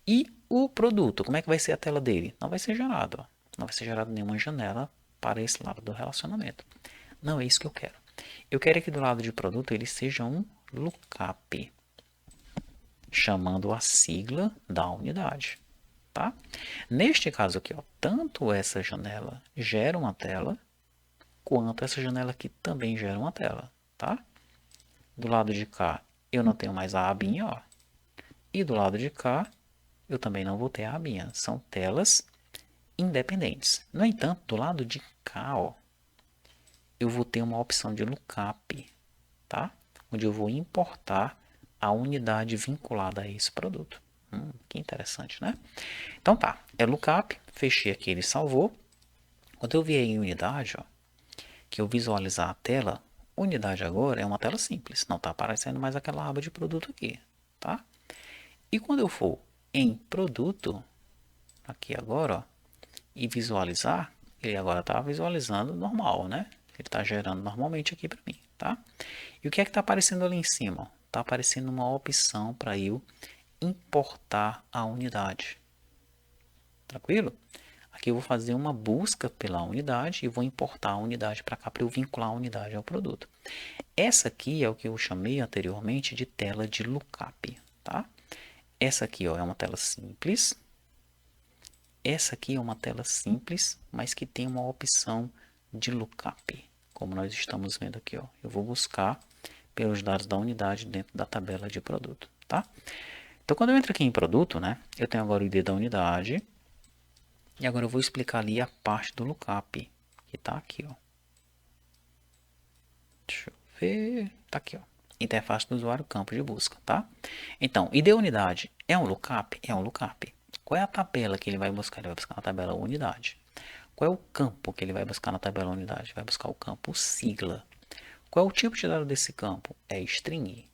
E o produto, como é que vai ser a tela dele? Não vai ser gerado, ó. Não vai ser gerado nenhuma janela para esse lado do relacionamento. Não é isso que eu quero. Eu quero que do lado de produto ele seja um lookup, chamando a sigla da unidade. Tá? Neste caso aqui, ó, tanto essa janela gera uma tela, quanto essa janela aqui também gera uma tela. Tá? Do lado de cá eu não tenho mais a abinha, ó, e do lado de cá eu também não vou ter a abinha. São telas independentes. No entanto, do lado de cá, ó, eu vou ter uma opção de lookup, tá? Onde eu vou importar a unidade vinculada a esse produto. Que interessante, né? Então tá, é lookup, fechei aqui, ele salvou. Quando eu vier em unidade, ó, que eu visualizar a tela, unidade agora é uma tela simples, não está aparecendo mais aquela aba de produto aqui, tá? E quando eu for em produto, aqui agora, ó, e visualizar, ele agora está visualizando normal, né? Ele está gerando normalmente aqui para mim, tá? E o que é que está aparecendo ali em cima? Está aparecendo uma opção para eu importar a unidade. Tranquilo? Aqui eu vou fazer uma busca pela unidade e vou importar a unidade para cá para eu vincular a unidade ao produto. Essa aqui é o que eu chamei anteriormente de tela de lookup, tá? Essa aqui, ó, é uma tela simples. Essa aqui é uma tela simples, mas que tem uma opção de lookup, como nós estamos vendo aqui, ó. Eu vou buscar pelos dados da unidade dentro da tabela de produto, tá? Então, quando eu entro aqui em produto, né, eu tenho agora o ID da unidade. E agora eu vou explicar ali a parte do lookup, que está aqui, ó. Deixa eu ver, tá aqui, ó. Interface do usuário, campo de busca, tá? Então, ID unidade é um lookup? É um lookup. Qual é a tabela que ele vai buscar? Ele vai buscar na tabela unidade. Qual é o campo que ele vai buscar na tabela unidade? Vai buscar o campo sigla. Qual é o tipo de dado desse campo? É string.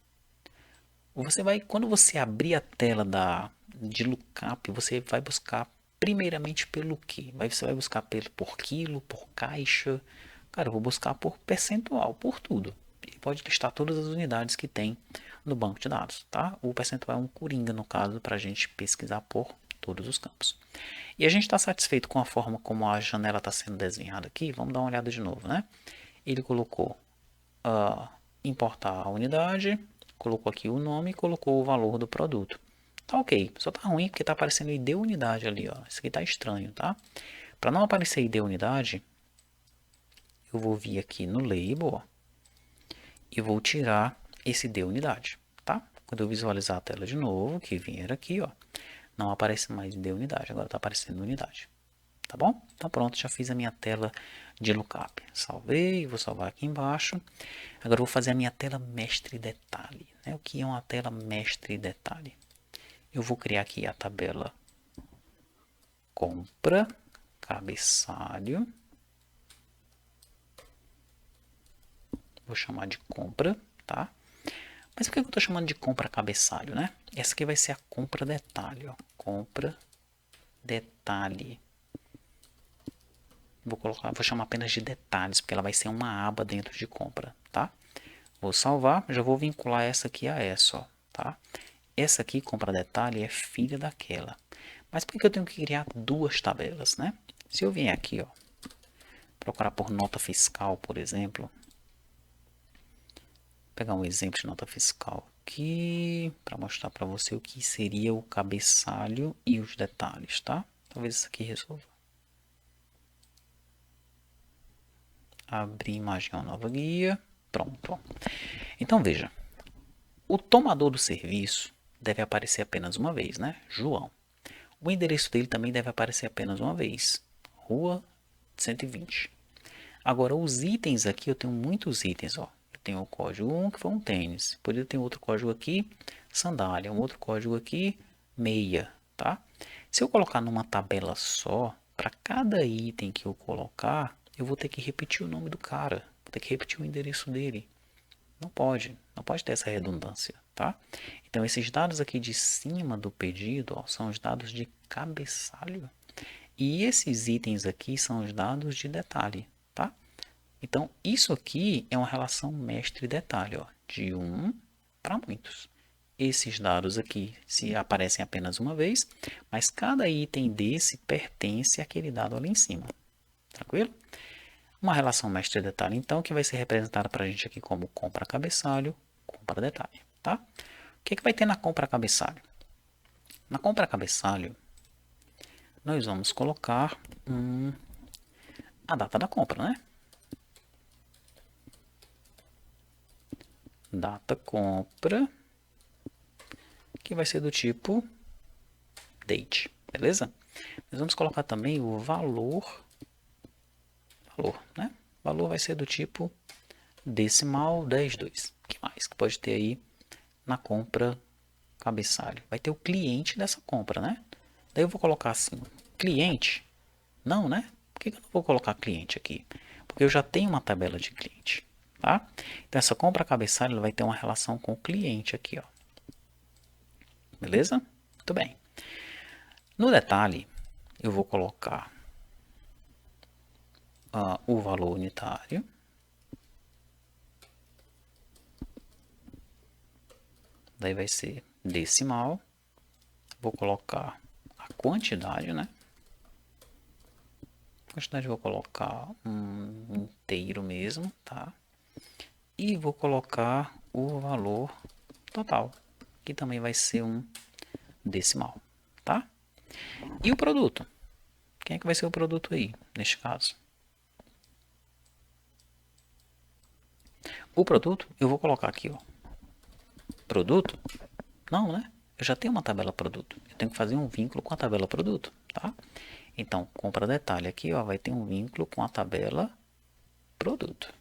Quando você abrir a tela de lookup, você vai buscar primeiramente pelo quê? Você vai buscar por quilo, por caixa. Cara, eu vou buscar por percentual, por tudo. Ele pode listar todas as unidades que tem no banco de dados, tá? O percentual é um coringa, no caso, para a gente pesquisar por todos os campos. E a gente está satisfeito com a forma como a janela está sendo desenhada aqui? Vamos dar uma olhada de novo, né? Ele colocou importar a unidade, colocou aqui o nome e colocou o valor do produto. Tá ok, só tá ruim porque tá aparecendo ID unidade ali, ó. Isso aqui tá estranho, tá? Para não aparecer ID unidade, eu vou vir aqui no label, ó, e vou tirar esse ID unidade, tá? Quando eu visualizar a tela de novo, que vier aqui, ó, não aparece mais ID unidade, agora tá aparecendo unidade. Tá bom? Então pronto, já fiz a minha tela de lookup. Salvei, vou salvar aqui embaixo. Agora eu vou fazer a minha tela mestre detalhe, né? O que é uma tela mestre detalhe? Eu vou criar aqui a tabela compra, cabeçalho. Vou chamar de compra, tá? Mas por que eu estou chamando de compra cabeçalho, né? Essa aqui vai ser a compra detalhe, ó. Compra detalhe. Vou chamar apenas de detalhes, porque ela vai ser uma aba dentro de compra, tá? Vou salvar, já vou vincular essa aqui a essa, ó, tá? Essa aqui, compra detalhe, é filha daquela. Mas por que eu tenho que criar duas tabelas, né? Se eu vier aqui, ó, procurar por nota fiscal, por exemplo, pegar um exemplo de nota fiscal aqui, para mostrar para você o que seria o cabeçalho e os detalhes, tá? Talvez isso aqui resolva. Abrir imagem, uma nova guia. Pronto. Então veja, o tomador do serviço deve aparecer apenas uma vez, né? João. O endereço dele também deve aparecer apenas uma vez. Rua 120. Agora, os itens aqui, eu tenho muitos itens, ó. Eu tenho o código 1, que foi um tênis. Poderia ter outro código aqui, sandália. Um outro código aqui, meia, tá? Se eu colocar numa tabela só, para cada item que eu colocar, eu vou ter que repetir o nome do cara. Vou ter que repetir o endereço dele. Não pode ter essa redundância, tá? Então, esses dados aqui de cima do pedido, ó, são os dados de cabeçalho. E esses itens aqui são os dados de detalhe, tá? Então, isso aqui é uma relação mestre-detalhe, ó, de um para muitos. Esses dados aqui se aparecem apenas uma vez, mas cada item desse pertence àquele dado ali em cima. Tranquilo? Uma relação mestre-detalhe, então, que vai ser representada para a gente aqui como compra-cabeçalho, compra-detalhe, tá? O que vai ter na compra-cabeçalho? Na compra-cabeçalho, nós vamos colocar a data da compra, né? Data compra, que vai ser do tipo date, beleza? Nós vamos colocar também o valor, né? Valor vai ser do tipo decimal 102. O que mais que pode ter aí na compra cabeçalho, vai ter o cliente dessa compra, né? Daí eu vou colocar assim, cliente. Não, né? Por que eu não vou colocar cliente aqui? Porque eu já tenho uma tabela de cliente, tá? Então essa compra cabeçalho vai ter uma relação com o cliente aqui, ó. Beleza? Muito bem. No detalhe, eu vou colocar o valor unitário. Daí vai ser decimal. Vou colocar a quantidade, né? Quantidade eu vou colocar inteiro mesmo, tá? E vou colocar o valor total, que também vai ser um decimal, tá? E o produto? Quem é que vai ser o produto aí, neste caso? O produto, eu vou colocar aqui, ó. Produto? Não, né? Eu já tenho uma tabela produto. Eu tenho que fazer um vínculo com a tabela produto, tá? Então, compra detalhe aqui, ó, vai ter um vínculo com a tabela produto,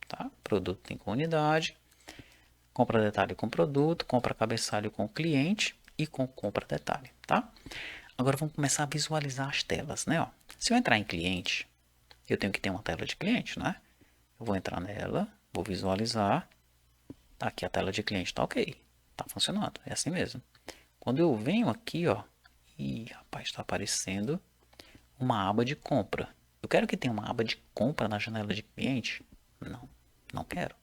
tá? Produto tem com unidade, compra detalhe com produto, compra cabeçalho com cliente e com compra detalhe, tá? Agora vamos começar a visualizar as telas, né? Ó, se eu entrar em cliente, eu tenho que ter uma tela de cliente, né? Eu vou entrar nela, vou visualizar. Tá aqui a tela de cliente, tá ok. Tá funcionando, é assim mesmo. Quando eu venho aqui, ó, e rapaz, está aparecendo uma aba de compra. Eu quero que tenha uma aba de compra na janela de cliente? Não, não quero.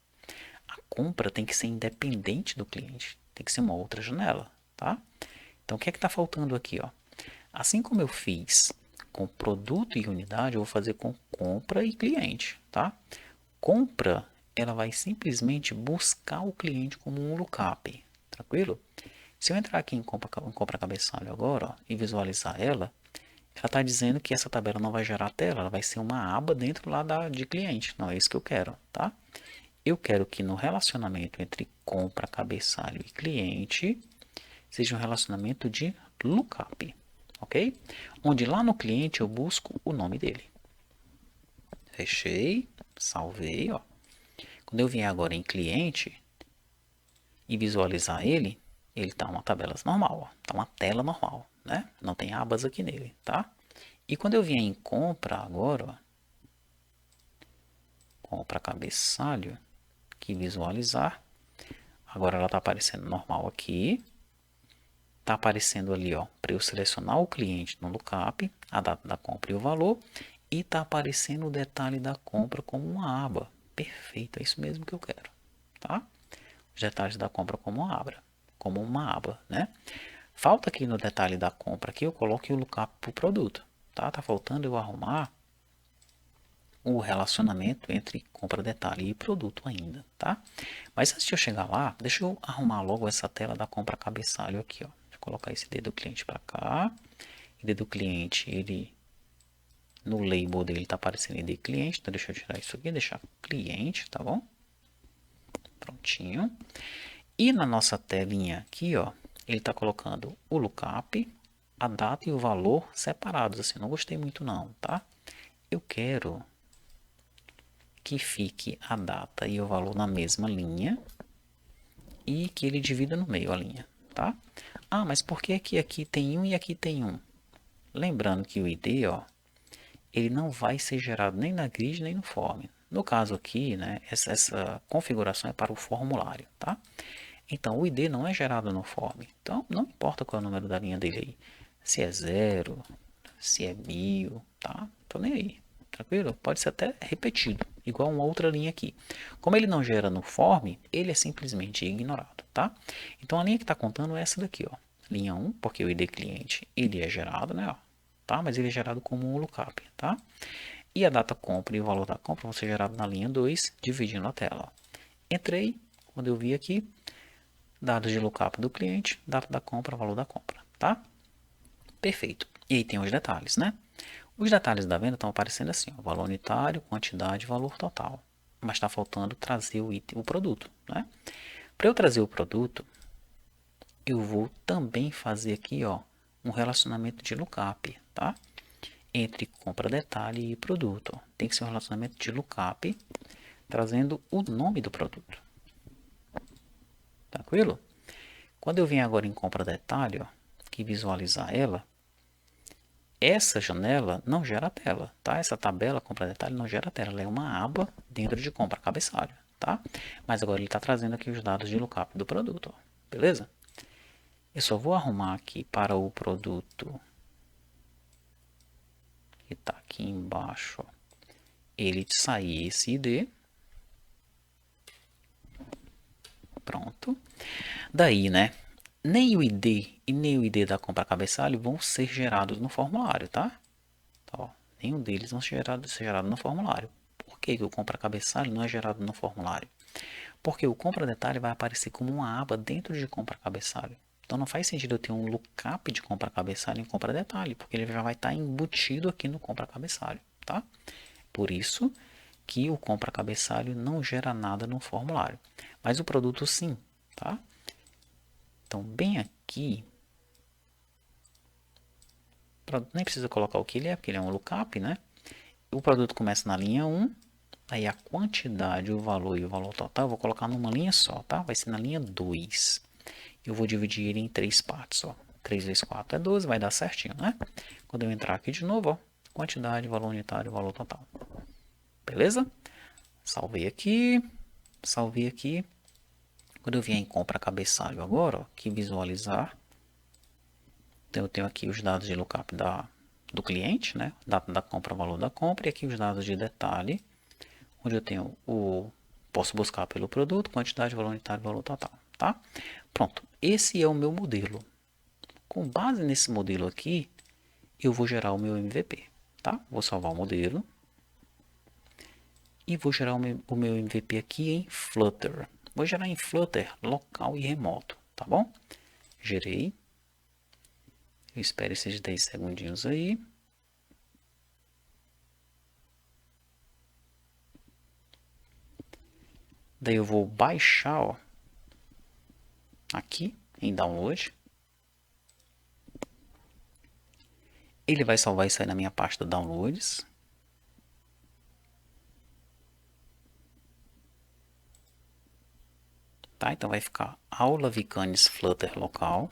A compra tem que ser independente do cliente, tem que ser uma outra janela, tá? Então o que é que está faltando aqui, ó? Assim como eu fiz com produto e unidade, eu vou fazer com compra e cliente, tá? Compra, ela vai simplesmente buscar o cliente como um lookup, tranquilo? Se eu entrar aqui em compra cabeçalho agora, ó, e visualizar ela está dizendo que essa tabela não vai gerar tela, ela vai ser uma aba dentro lá de cliente. Não é isso que eu quero, tá? Eu quero que no relacionamento entre compra, cabeçalho e cliente seja um relacionamento de lookup, ok? Onde lá no cliente eu busco o nome dele. Fechei, salvei, ó. Quando eu vier agora em cliente e visualizar ele, ele tá uma tabela normal, ó. Tá uma tela normal, né? Não tem abas aqui nele, tá? E quando eu vier em compra agora, ó, compra cabeçalho, que visualizar, agora ela tá aparecendo normal aqui, tá aparecendo ali, ó, para eu selecionar o cliente no lookup, a data da compra e o valor, e tá aparecendo o detalhe da compra como uma aba. Perfeito, é isso mesmo que eu quero, tá? Os detalhes da compra como uma aba, né? Falta aqui no detalhe da compra aqui eu coloque o lookup para o produto, tá? Tá faltando eu arrumar o relacionamento entre compra detalhe e produto ainda, tá? Mas antes de eu chegar lá, deixa eu arrumar logo essa tela da compra cabeçalho aqui, ó. Deixa eu colocar esse dedo do cliente para cá. O dedo do cliente, ele no label dele tá aparecendo ID cliente, então deixa eu tirar isso aqui, deixar cliente, tá bom? Prontinho. E na nossa telinha aqui, ó, ele tá colocando o lookup, a data e o valor separados, assim, não gostei muito não, tá? Eu quero que fique a data e o valor na mesma linha e que ele divida no meio a linha, tá? Ah, mas por que que aqui tem um e aqui tem um? Lembrando que o ID, ó, ele não vai ser gerado nem na grid nem no form. No caso aqui, né, essa configuração é para o formulário, tá? Então o ID não é gerado no form. Então não importa qual é o número da linha dele aí. Se é 0, se é 1000, tá? Tô nem aí. Tranquilo? Pode ser até repetido, igual uma outra linha aqui. Como ele não gera no form, ele é simplesmente ignorado, tá? Então a linha que está contando é essa daqui, ó. Linha 1, porque o ID cliente ele é gerado, né? Ó, tá? Mas ele é gerado como um lookup, tá? E a data compra e o valor da compra vão ser gerados na linha 2, dividindo a tela. Ó. Entrei, quando eu vi aqui, dados de lookup do cliente, data da compra, valor da compra, tá? Perfeito. E aí tem os detalhes, né? Os detalhes da venda estão aparecendo assim, ó, valor unitário, quantidade e valor total. Mas está faltando trazer o item, o produto, né? Para eu trazer o produto, eu vou também fazer aqui, ó, um relacionamento de lookup, tá? Entre compra detalhe e produto. Ó. Tem que ser um relacionamento de lookup, trazendo o nome do produto. Tranquilo? Quando eu vim agora em compra detalhe, ó, que visualizar ela, essa janela não gera tela, tá? Essa tabela compra detalhe não gera tela, ela é uma aba dentro de compra cabeçalho, tá? Mas agora ele está trazendo aqui os dados de lookup do produto, ó, beleza? Eu só vou arrumar aqui para o produto que está aqui embaixo, ó, ele sair esse ID. Pronto. Daí, né? Nem o ID e nem o ID da compra cabeçalho vão ser gerados no formulário, tá? Ó, nenhum deles vão ser gerados no formulário. Por que o compra cabeçalho não é gerado no formulário? Porque o compra detalhe vai aparecer como uma aba dentro de compra cabeçalho. Então não faz sentido eu ter um lookup de compra cabeçalho em compra detalhe, porque ele já vai estar embutido aqui no compra cabeçalho, tá? Por isso que o compra cabeçalho não gera nada no formulário, mas o produto sim, tá? Então bem aqui, nem precisa colocar o que ele é, porque ele é um lookup, né? O produto começa na linha 1, aí a quantidade, o valor e o valor total eu vou colocar numa linha só, tá? Vai ser na linha 2. Eu vou dividir ele em 3 partes, ó. 3 vezes 4 é 12, vai dar certinho, né? Quando eu entrar aqui de novo, ó, quantidade, valor unitário, valor total. Beleza? Salvei aqui, salvei aqui. Quando eu vier em compra cabeçalho agora, ó, que visualizar, então eu tenho aqui os dados de lookup do cliente, né? Data da compra, valor da compra, e aqui os dados de detalhe, onde eu tenho posso buscar pelo produto, quantidade, valor unitário, valor total, tá? Pronto, esse é o meu modelo. Com base nesse modelo aqui, eu vou gerar o meu MVP, tá? Vou salvar o modelo e vou gerar o meu MVP aqui em Flutter. Vou gerar em Flutter local e remoto, tá bom? Gerei. Eu espero esses 10 segundinhos aí. Daí eu vou baixar, ó, aqui em download. Ele vai salvar isso aí na minha pasta downloads. Tá, então vai ficar aula Vicanes Flutter local.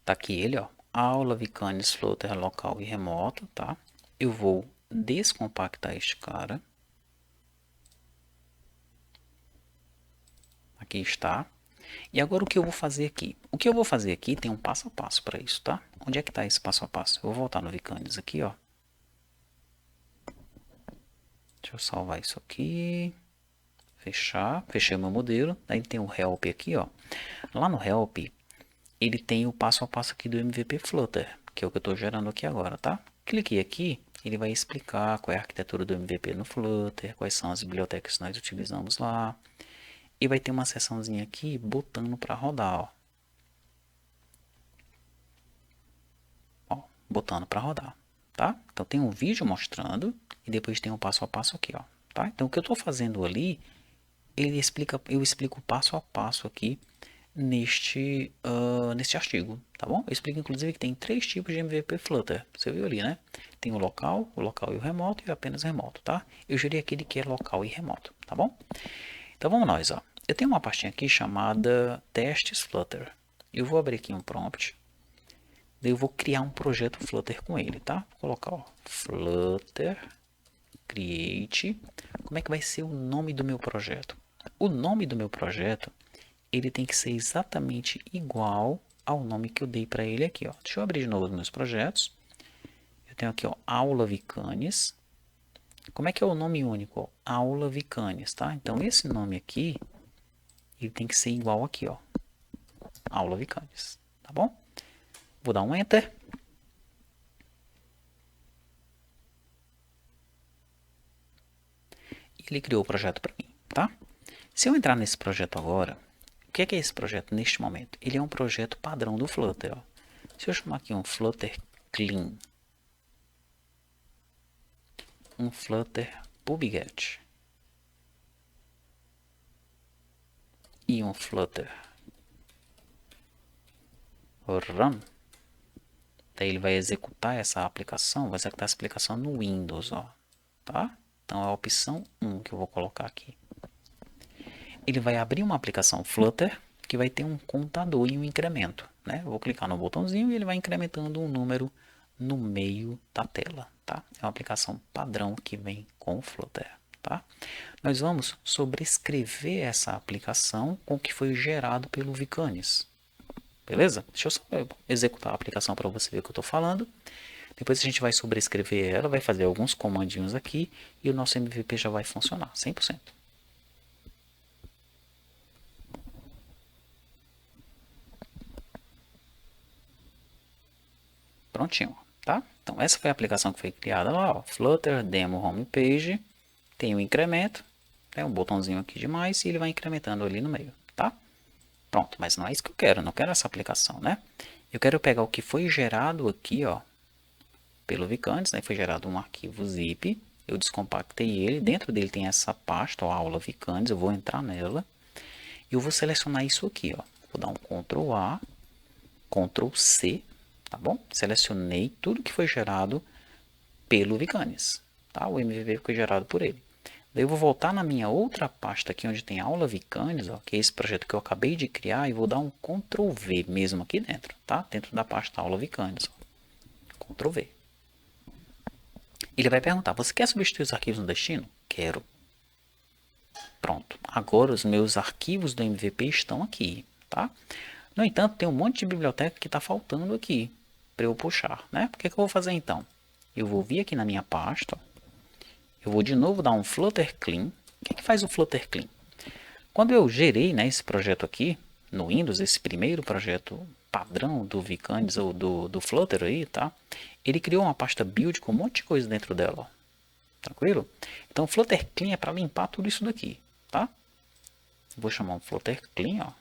Tá aqui ele, ó, aula Vicanes Flutter local e remoto, tá? Eu vou descompactar este cara. Aqui está. E agora o que eu vou fazer aqui? O que eu vou fazer aqui tem um passo a passo para isso, tá? Onde é que está esse passo a passo? Eu vou voltar no Vicanes aqui, ó. Deixa eu salvar isso aqui. Fechar. Fechei o meu modelo. Daí tem o Help aqui, ó. Lá no Help, ele tem o passo a passo aqui do MVP Flutter, que é o que eu estou gerando aqui agora, tá? Cliquei aqui, ele vai explicar qual é a arquitetura do MVP no Flutter, quais são as bibliotecas que nós utilizamos lá. E vai ter uma seçãozinha aqui, botando para rodar, ó. Ó, botando para rodar, tá? Então tem um vídeo mostrando e depois tem um passo a passo aqui, ó, tá? Então o que eu estou fazendo ali, eu explico passo a passo aqui neste artigo, tá bom? Eu explico inclusive que tem 3 tipos de MVP Flutter, você viu ali, né? Tem o local e o remoto e apenas remoto, tá? Eu gerei aquele que é local e remoto, tá bom? Então vamos nós, ó. Eu tenho uma pastinha aqui chamada testes Flutter. Eu vou abrir aqui um prompt. Daí eu vou criar um projeto Flutter com ele, tá? Vou colocar, ó, Flutter Create. Como é que vai ser o nome do meu projeto? O nome do meu projeto, ele tem que ser exatamente igual ao nome que eu dei para ele aqui, ó. Deixa eu abrir de novo os meus projetos. Eu tenho aqui, ó, Aula Vicanes. Como é que é o nome único? Ó? Aula Vicanes, tá? Então esse nome aqui, ele tem que ser igual aqui, ó. Aula Vicanes, tá bom? Vou dar um Enter. E ele criou o projeto para mim, tá? Se eu entrar nesse projeto agora, o que é esse projeto neste momento? Ele é um projeto padrão do Flutter, ó. Se eu chamar aqui um Flutter Clean, um Flutter PubGet e um Flutter Run, daí ele vai executar essa aplicação, vai executar essa aplicação no Windows, ó, tá? Então é a opção 1 que eu vou colocar aqui. Ele vai abrir uma aplicação Flutter, que vai ter um contador e um incremento, né? Eu vou clicar no botãozinho e ele vai incrementando um número no meio da tela, tá? É uma aplicação padrão que vem com o Flutter, tá? Nós vamos sobrescrever essa aplicação com o que foi gerado pelo Vicanis, beleza? Deixa eu só executar a aplicação para você ver o que eu estou falando. Depois a gente vai sobrescrever ela, vai fazer alguns comandinhos aqui e o nosso MVP já vai funcionar 100%. Prontinho, tá? Então essa foi a aplicação que foi criada lá, ó, Flutter Demo Homepage, tem um incremento, tem um botãozinho aqui de mais e ele vai incrementando ali no meio, tá? Pronto, mas não é isso que eu quero, não quero essa aplicação, né? Eu quero pegar o que foi gerado aqui, ó, pelo Vicanis, né? Foi gerado um arquivo zip, eu descompactei ele, dentro dele tem essa pasta, ó, aula Vicanis, eu vou entrar nela e eu vou selecionar isso aqui, ó. Vou dar um Ctrl A, Ctrl C, tá bom? Selecionei tudo que foi gerado pelo Vicanis, tá? O MVP foi gerado por ele. Daí eu vou voltar na minha outra pasta aqui onde tem aula Vicanis, ó, que é esse projeto que eu acabei de criar, e vou dar um Ctrl V mesmo aqui dentro, tá? Dentro da pasta aula Vicanis, ó. Ctrl V. Ele vai perguntar: você quer substituir os arquivos no destino? Quero. Pronto. Agora os meus arquivos do MVP estão aqui, tá? No entanto, tem um monte de biblioteca que está faltando aqui para eu puxar, né? O que eu vou fazer então? Eu vou vir aqui na minha pasta, eu vou de novo dar um Flutter Clean. O que faz o Flutter Clean? Quando eu gerei, né, esse projeto aqui no Windows, esse primeiro projeto padrão do Vicanis ou do Flutter aí, tá? Ele criou uma pasta build com um monte de coisa dentro dela, ó. Tranquilo? Então o Flutter Clean é para limpar tudo isso daqui, tá? Vou chamar um Flutter Clean, ó.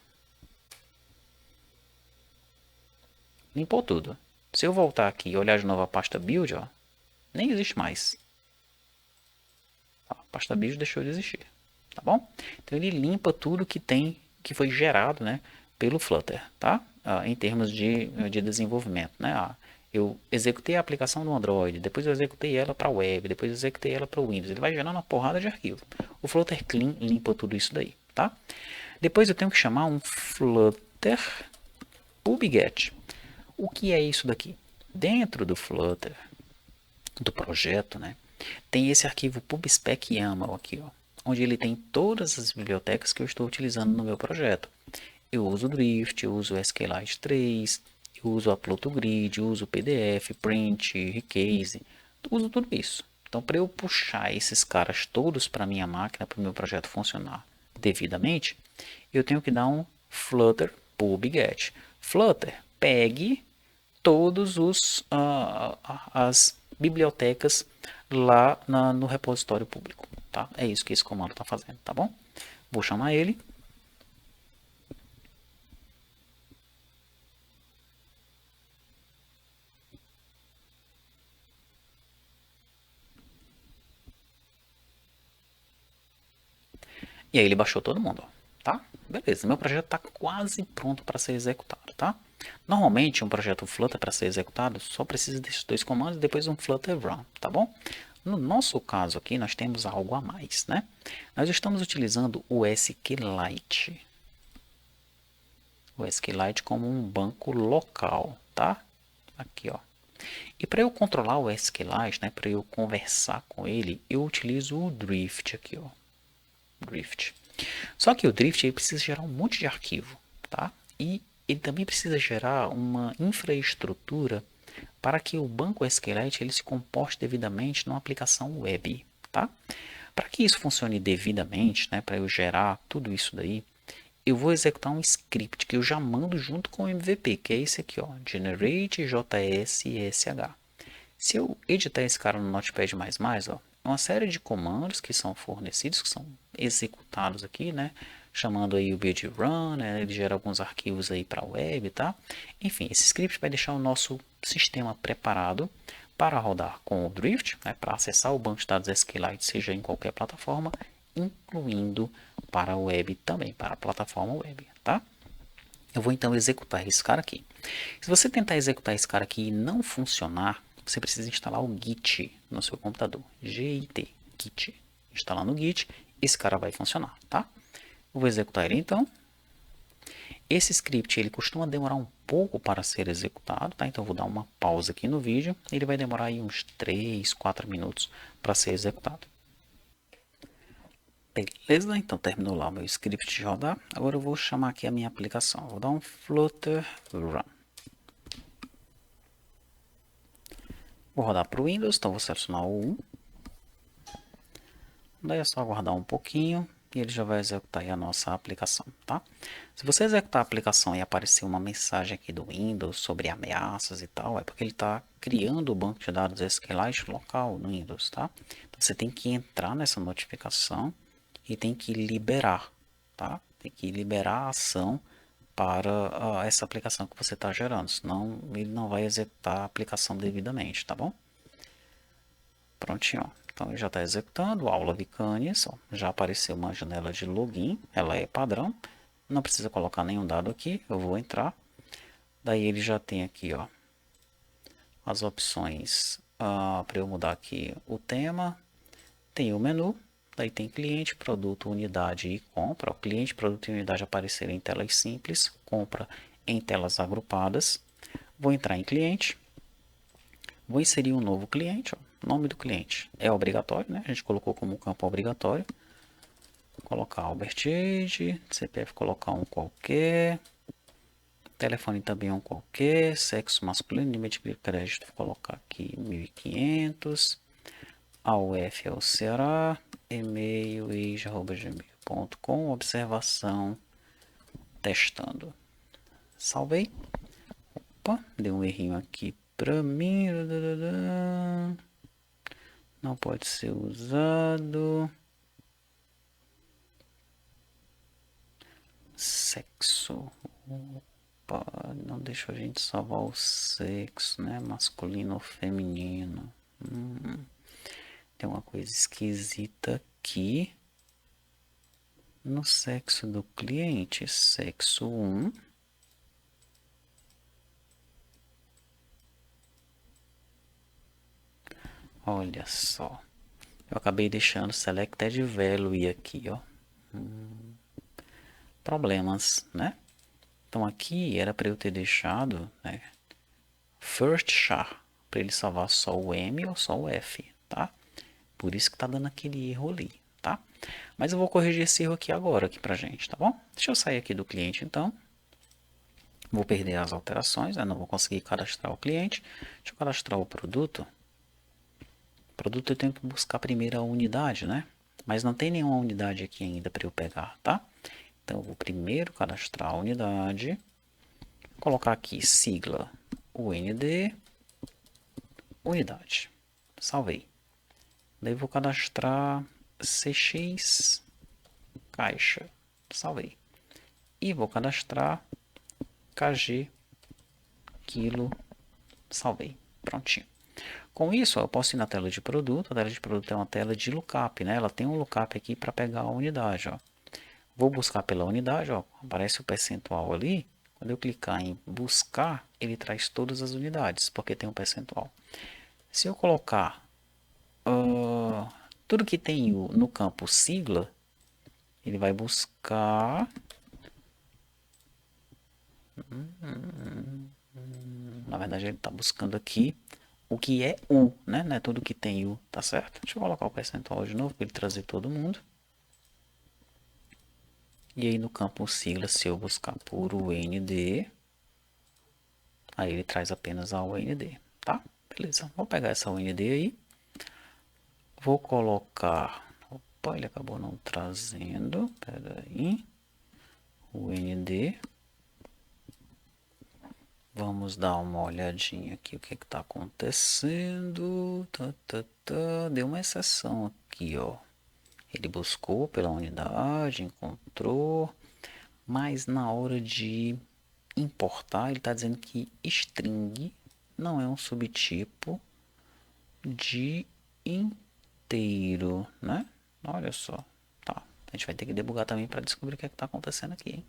Limpou tudo. Se eu voltar aqui e olhar de novo a pasta build, ó, nem existe mais. A pasta build deixou de existir, tá bom? Então ele limpa tudo que foi gerado, né, pelo Flutter, tá? Em termos de desenvolvimento, né? Eu executei a aplicação no Android, depois eu executei ela para web, depois eu executei ela para o Windows. Ele vai gerando uma porrada de arquivo. O Flutter Clean limpa tudo isso daí, tá? Depois eu tenho que chamar um Flutter PubGet. O que é isso daqui? Dentro do Flutter, do projeto, né, tem esse arquivo PubSpec YAML aqui, ó, onde ele tem todas as bibliotecas que eu estou utilizando no meu projeto. Eu uso o Drift, eu uso o SQLite 3, eu uso a Pluto Grid, eu uso o PDF, Print, Recase, uso tudo isso. Então, para eu puxar esses caras todos para minha máquina, para o meu projeto funcionar devidamente, eu tenho que dar um Flutter PubGet. Flutter, pegue todos as bibliotecas lá no repositório público, tá? É isso que esse comando está fazendo, tá bom? Vou chamar ele. E aí ele baixou todo mundo, ó, tá? Beleza, meu projeto está quase pronto para ser executado, tá? Normalmente um projeto Flutter para ser executado só precisa desses dois comandos e depois um Flutter Run, tá bom? No nosso caso aqui nós temos algo a mais, né? Nós estamos utilizando o SQLite. O SQLite como um banco local, tá? Aqui, ó. E para eu controlar o SQLite, né, para eu conversar com ele, eu utilizo o Drift aqui, ó. Drift. Só que o Drift ele precisa gerar um monte de arquivo, tá? E ele também precisa gerar uma infraestrutura para que o banco SQLite ele se comporte devidamente numa aplicação web, tá? Para que isso funcione devidamente, né, para eu gerar tudo isso daí, eu vou executar um script que eu já mando junto com o MVP, que é esse aqui, ó, generate JSSH. Se eu editar esse cara no Notepad++, ó, é uma série de comandos que são fornecidos, que são executados aqui, né? Chamando aí o build run, né? Ele gera alguns arquivos aí para a web, tá? Enfim, esse script vai deixar o nosso sistema preparado para rodar com o Drift, né? Para acessar o banco de dados SQLite, seja em qualquer plataforma, incluindo para a web também, para a plataforma web, tá? Eu vou então executar esse cara aqui. Se você tentar executar esse cara aqui e não funcionar, você precisa instalar o Git no seu computador. Git, Git. Instalar no Git, esse cara vai funcionar, tá? Eu vou executar ele então. Esse script ele costuma demorar um pouco para ser executado, tá? Então eu vou dar uma pausa aqui no vídeo, ele vai demorar aí uns 3, 4 minutos para ser executado. Beleza, então terminou lá o meu script de rodar. Agora eu vou chamar aqui a minha aplicação. Vou dar um flutter run. Vou rodar para o Windows, então vou selecionar o 1. Daí é só aguardar um pouquinho e ele já vai executar aí a nossa aplicação, tá? Se você executar a aplicação e aparecer uma mensagem aqui do Windows sobre ameaças e tal, é porque ele está criando o banco de dados SQLite local no Windows, tá? Então você tem que entrar nessa notificação e tem que liberar, tá? Tem que liberar a ação para essa aplicação que você está gerando, senão ele não vai executar a aplicação devidamente, tá bom? Prontinho, ó. Então ele já está executando, aula Vicanes, ó. Já apareceu uma janela de login, ela é padrão, não precisa colocar nenhum dado aqui, eu vou entrar. Daí ele já tem aqui, ó, as opções para eu mudar aqui o tema, tem o menu, daí tem cliente, produto, unidade e compra. O cliente, produto e unidade aparecerem em telas simples, compra em telas agrupadas. Vou entrar em cliente, vou inserir um novo cliente, ó. Nome do cliente é obrigatório, né? A gente colocou como campo obrigatório. Vou colocar Albert Age, CPF colocar um qualquer, telefone também um qualquer, sexo masculino, limite de crédito vou colocar aqui 1.500, AUF é o Ceará, e-mail age@gmail.com, observação, testando. Salvei. Opa, deu um errinho aqui pra mim. Não pode ser usado. Sexo. Opa, não deixa a gente salvar o sexo, né? Masculino ou feminino. Tem uma coisa esquisita aqui no sexo do cliente. Sexo 1. Olha só. Eu acabei deixando Selected Value aqui, ó. Problemas, né? Então aqui era para eu ter deixado, né, first char, para ele salvar só o M ou só o F, tá? Por isso que tá dando aquele erro ali, tá? Mas eu vou corrigir esse erro aqui agora aqui pra gente, tá bom? Deixa eu sair aqui do cliente então. Vou perder as alterações, né? Não vou conseguir cadastrar o cliente. Deixa eu cadastrar o produto. O produto eu tenho que buscar primeiro a unidade, né? Mas não tem nenhuma unidade aqui ainda para eu pegar, tá? Então eu vou primeiro cadastrar a unidade. Colocar aqui sigla UND, unidade. Salvei. Daí vou cadastrar CX caixa. Salvei. E vou cadastrar KG quilo. Salvei. Prontinho. Com isso, eu posso ir na tela de produto. A tela de produto é uma tela de lookup, né? Ela tem um lookup aqui para pegar a unidade, ó. Vou buscar pela unidade, ó. Aparece o percentual ali. Quando eu clicar em buscar, ele traz todas as unidades, porque tem um percentual. Se eu colocar tudo que tem no campo sigla, ele vai buscar. Na verdade, ele está buscando aqui o que é U, né? Não é tudo que tem U, tá certo? Deixa eu colocar o percentual de novo para ele trazer todo mundo. E aí no campo sigla, se eu buscar por UND, aí ele traz apenas a UND, tá? Beleza, vou pegar essa UND aí. Vou colocar... Opa, ele acabou não trazendo. Pera aí. UND. Vamos dar uma olhadinha aqui o que está acontecendo. Deu uma exceção aqui, ó. Ele buscou pela unidade, encontrou, mas na hora de importar ele está dizendo que string não é um subtipo de inteiro, né? Olha só, tá. A gente vai ter que debugar também para descobrir o que é que está acontecendo aqui, hein?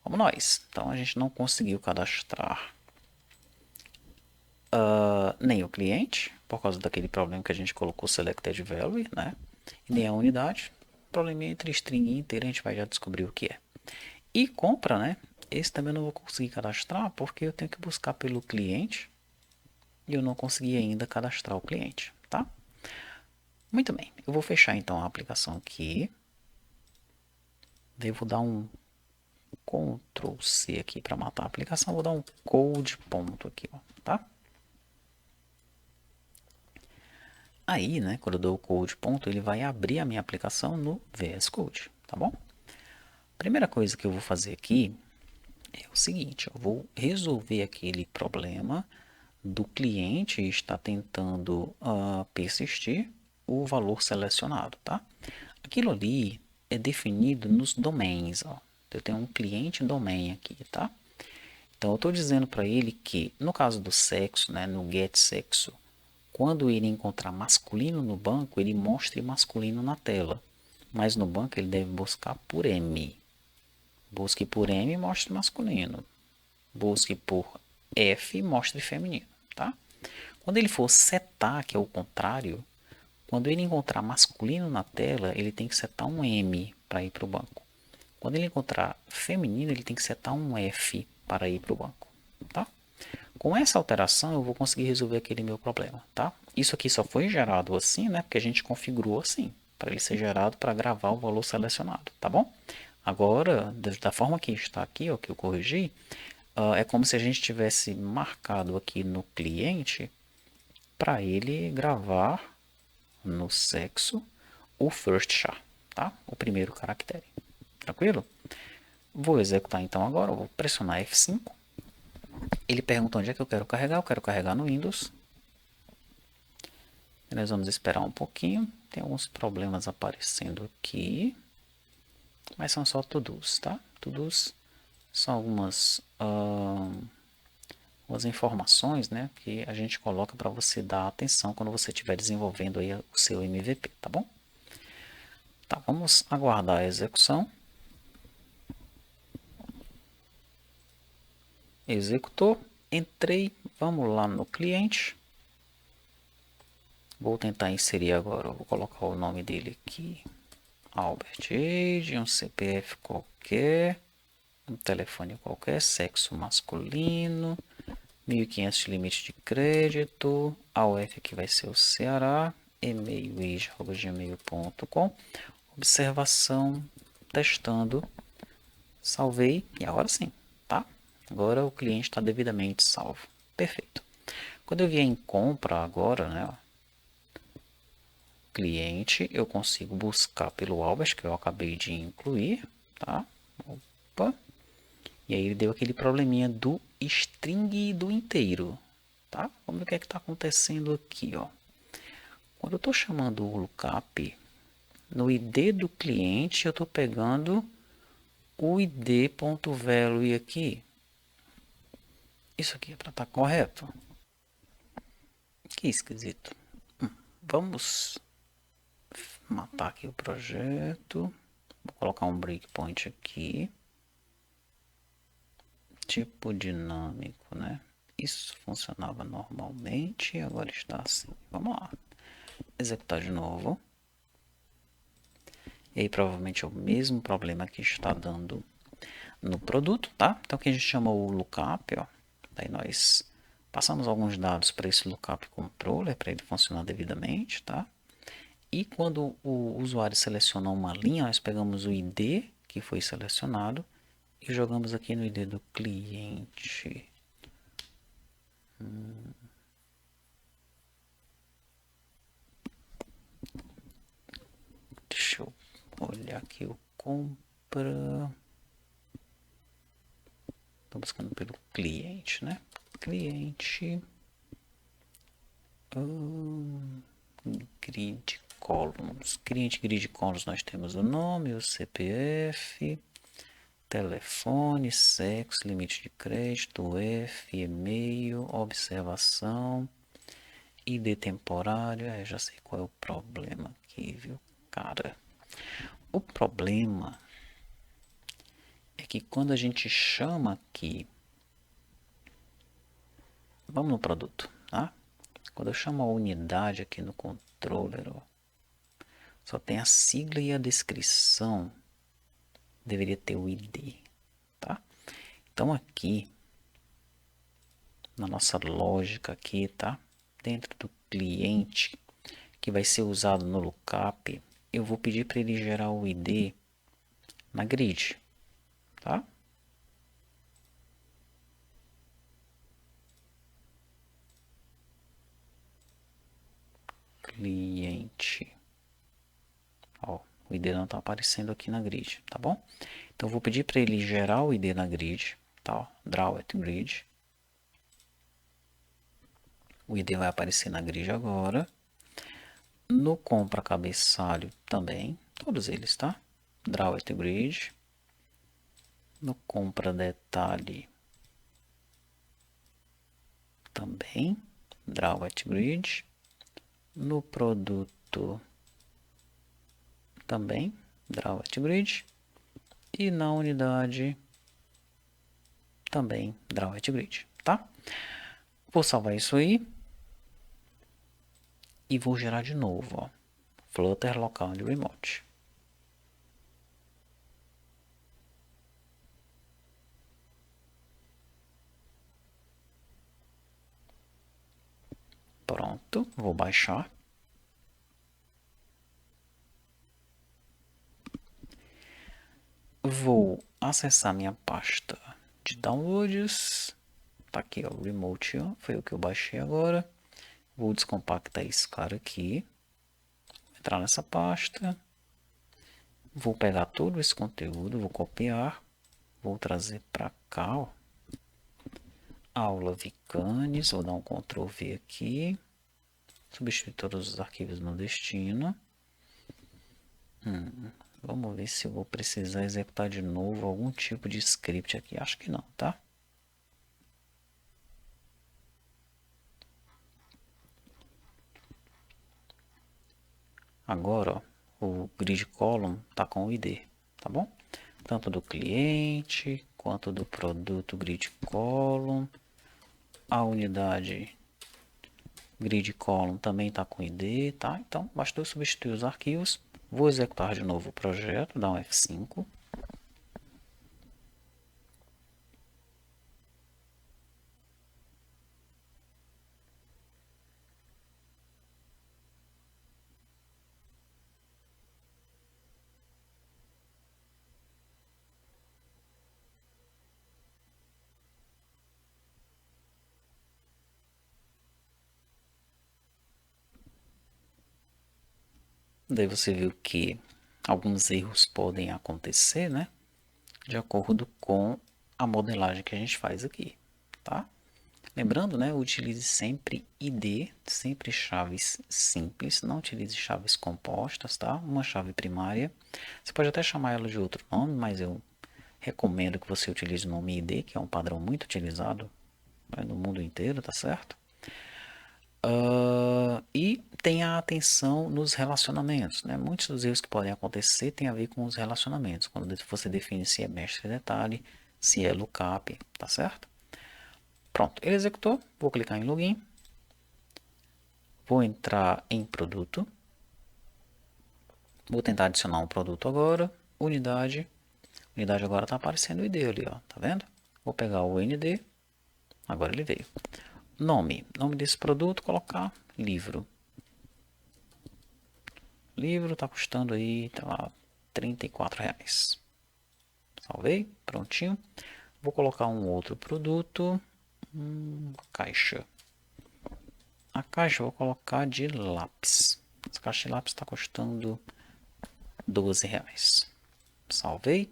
Vamos nós. Então a gente não conseguiu cadastrar nem o cliente, por causa daquele problema que a gente colocou selected value, né? E nem a unidade. O problema entre string e inteiro a gente vai já descobrir o que é. E compra, né? Esse também eu não vou conseguir cadastrar porque eu tenho que buscar pelo cliente e eu não consegui ainda cadastrar o cliente, tá? Muito bem, eu vou fechar então a aplicação aqui. Devo dar um Ctrl C aqui para matar a aplicação. Vou dar um code ponto aqui, ó, tá? Aí, né, quando eu dou o code ponto, ele vai abrir a minha aplicação no VS Code, tá bom? Primeira coisa que eu vou fazer aqui é o seguinte, eu vou resolver aquele problema do cliente está tentando persistir o valor selecionado, tá? Aquilo ali é definido nos domains, ó. Eu tenho um cliente domain aqui, tá? Então eu estou dizendo para ele que no caso do sexo, né, no get sexo, quando ele encontrar masculino no banco, ele mostre masculino na tela. Mas no banco ele deve buscar por M. Busque por M e mostre masculino. Busque por F e mostre feminino, tá? Quando ele for setar, que é o contrário, quando ele encontrar masculino na tela, ele tem que setar um M para ir para o banco. Quando ele encontrar feminino, ele tem que setar um F para ir para o banco, tá? Com essa alteração, eu vou conseguir resolver aquele meu problema, tá? Isso aqui só foi gerado assim, né? Porque a gente configurou assim, para ele ser gerado para gravar o valor selecionado, tá bom? Agora, da forma que está aqui, ó, que eu corrigi, é como se a gente tivesse marcado aqui no cliente para ele gravar no sexo o first char, tá? O primeiro caractere. Tranquilo? Vou executar então agora, vou pressionar F5. Ele pergunta onde é que eu quero carregar no Windows. Nós vamos esperar um pouquinho, tem alguns problemas aparecendo aqui, mas são só to-dos, tá? To-dos são algumas informações, né, que a gente coloca para você dar atenção quando você estiver desenvolvendo aí o seu MVP, tá bom? Tá, vamos aguardar a execução. Executou, entrei, vamos lá no cliente. Vou tentar inserir agora, vou colocar o nome dele aqui. Albert Age, um CPF qualquer, um telefone qualquer, sexo masculino, 1.500 de limite de crédito, a UF aqui vai ser o Ceará, e-mail age@gmail.com, observação, testando, salvei e agora sim, tá? Agora o cliente está devidamente salvo, perfeito. Quando eu vier em compra agora, né, ó, cliente, eu consigo buscar pelo Albert, que eu acabei de incluir, tá? Opa. E aí ele deu aquele probleminha do string do inteiro, tá? Vamos ver o que é que está acontecendo aqui, ó. Quando eu estou chamando o lookup, no ID do cliente eu estou pegando o id.value aqui. Isso aqui é para estar correto? Que esquisito. Vamos matar aqui o projeto. Vou colocar um breakpoint aqui. Tipo dinâmico, né? Isso funcionava normalmente, agora está assim. Vamos lá. Executar de novo. E aí provavelmente é o mesmo problema que está dando no produto, tá? Então aqui a gente chama o lookup, ó. Daí nós passamos alguns dados para esse lookup controller, para ele funcionar devidamente, tá? E quando o usuário seleciona uma linha, nós pegamos o ID que foi selecionado e jogamos aqui no ID do cliente. Deixa eu olhar aqui o compra. Estou buscando pelo cliente, né? Cliente. Grid columns. Cliente grid columns, nós temos o nome, o CPF, telefone, sexo, limite de crédito, F, e-mail, observação, ID temporário. Já sei qual é o problema aqui, viu, cara? O problema é que quando a gente chama aqui, vamos no produto, tá? Quando eu chamo a unidade aqui no controller, ó, só tem a sigla e a descrição. Deveria ter o ID, tá? Então aqui, na nossa lógica aqui, tá? Dentro do cliente, que vai ser usado no lookup, eu vou pedir para ele gerar o ID na grid, tá? Cliente. Ó, o ID não está aparecendo aqui na grid, tá bom? Então, eu vou pedir para ele gerar o ID na grid, tá? Ó, draw at grid. O ID vai aparecer na grid agora. No compra cabeçalho também, todos eles, tá? Draw at grid. No compra detalhe também, draw at grid. No produto também, draw at grid. E na unidade também, draw at grid, tá? Vou salvar isso aí. E vou gerar de novo, ó. Flutter local de remote. Pronto, vou baixar. Vou acessar minha pasta de downloads. Tá aqui, ó, remote, ó, foi o que eu baixei agora. Vou descompactar esse cara aqui. Entrar nessa pasta. Vou pegar todo esse conteúdo, vou copiar. Vou trazer para cá, ó. Aula Vicanes, vou dar um Ctrl V aqui. Substituir todos os arquivos no destino. Vamos ver se eu vou precisar executar de novo algum tipo de script aqui. Acho que não, tá? Agora, ó, o grid column tá com o ID, tá bom? Tanto do cliente quanto do produto grid column. A unidade grid column também tá com ID, tá? Então, basta eu substituir os arquivos. Vou executar de novo o projeto, dar um F5. Daí você viu que alguns erros podem acontecer, né? De acordo com a modelagem que a gente faz aqui, tá? Lembrando, né? Utilize sempre ID, sempre chaves simples, não utilize chaves compostas, tá? Uma chave primária. Você pode até chamar ela de outro nome, mas eu recomendo que você utilize o nome ID, que é um padrão muito utilizado, né, no mundo inteiro, tá certo? E tenha atenção nos relacionamentos, né? Muitos dos erros que podem acontecer têm a ver com os relacionamentos, quando você define se é mestre detalhe, se é lookup, tá certo? Pronto, ele executou, vou clicar em login, vou entrar em produto, vou tentar adicionar um produto agora, unidade agora está aparecendo o ID ali, ó, tá vendo? Vou pegar o ND, agora ele veio. Nome desse produto, colocar livro. Livro está custando aí, tá lá, R$ 34. Salvei, prontinho. Vou colocar um outro produto, caixa. A caixa eu vou colocar de lápis. Essa caixa de lápis está custando R$ 12. Salvei,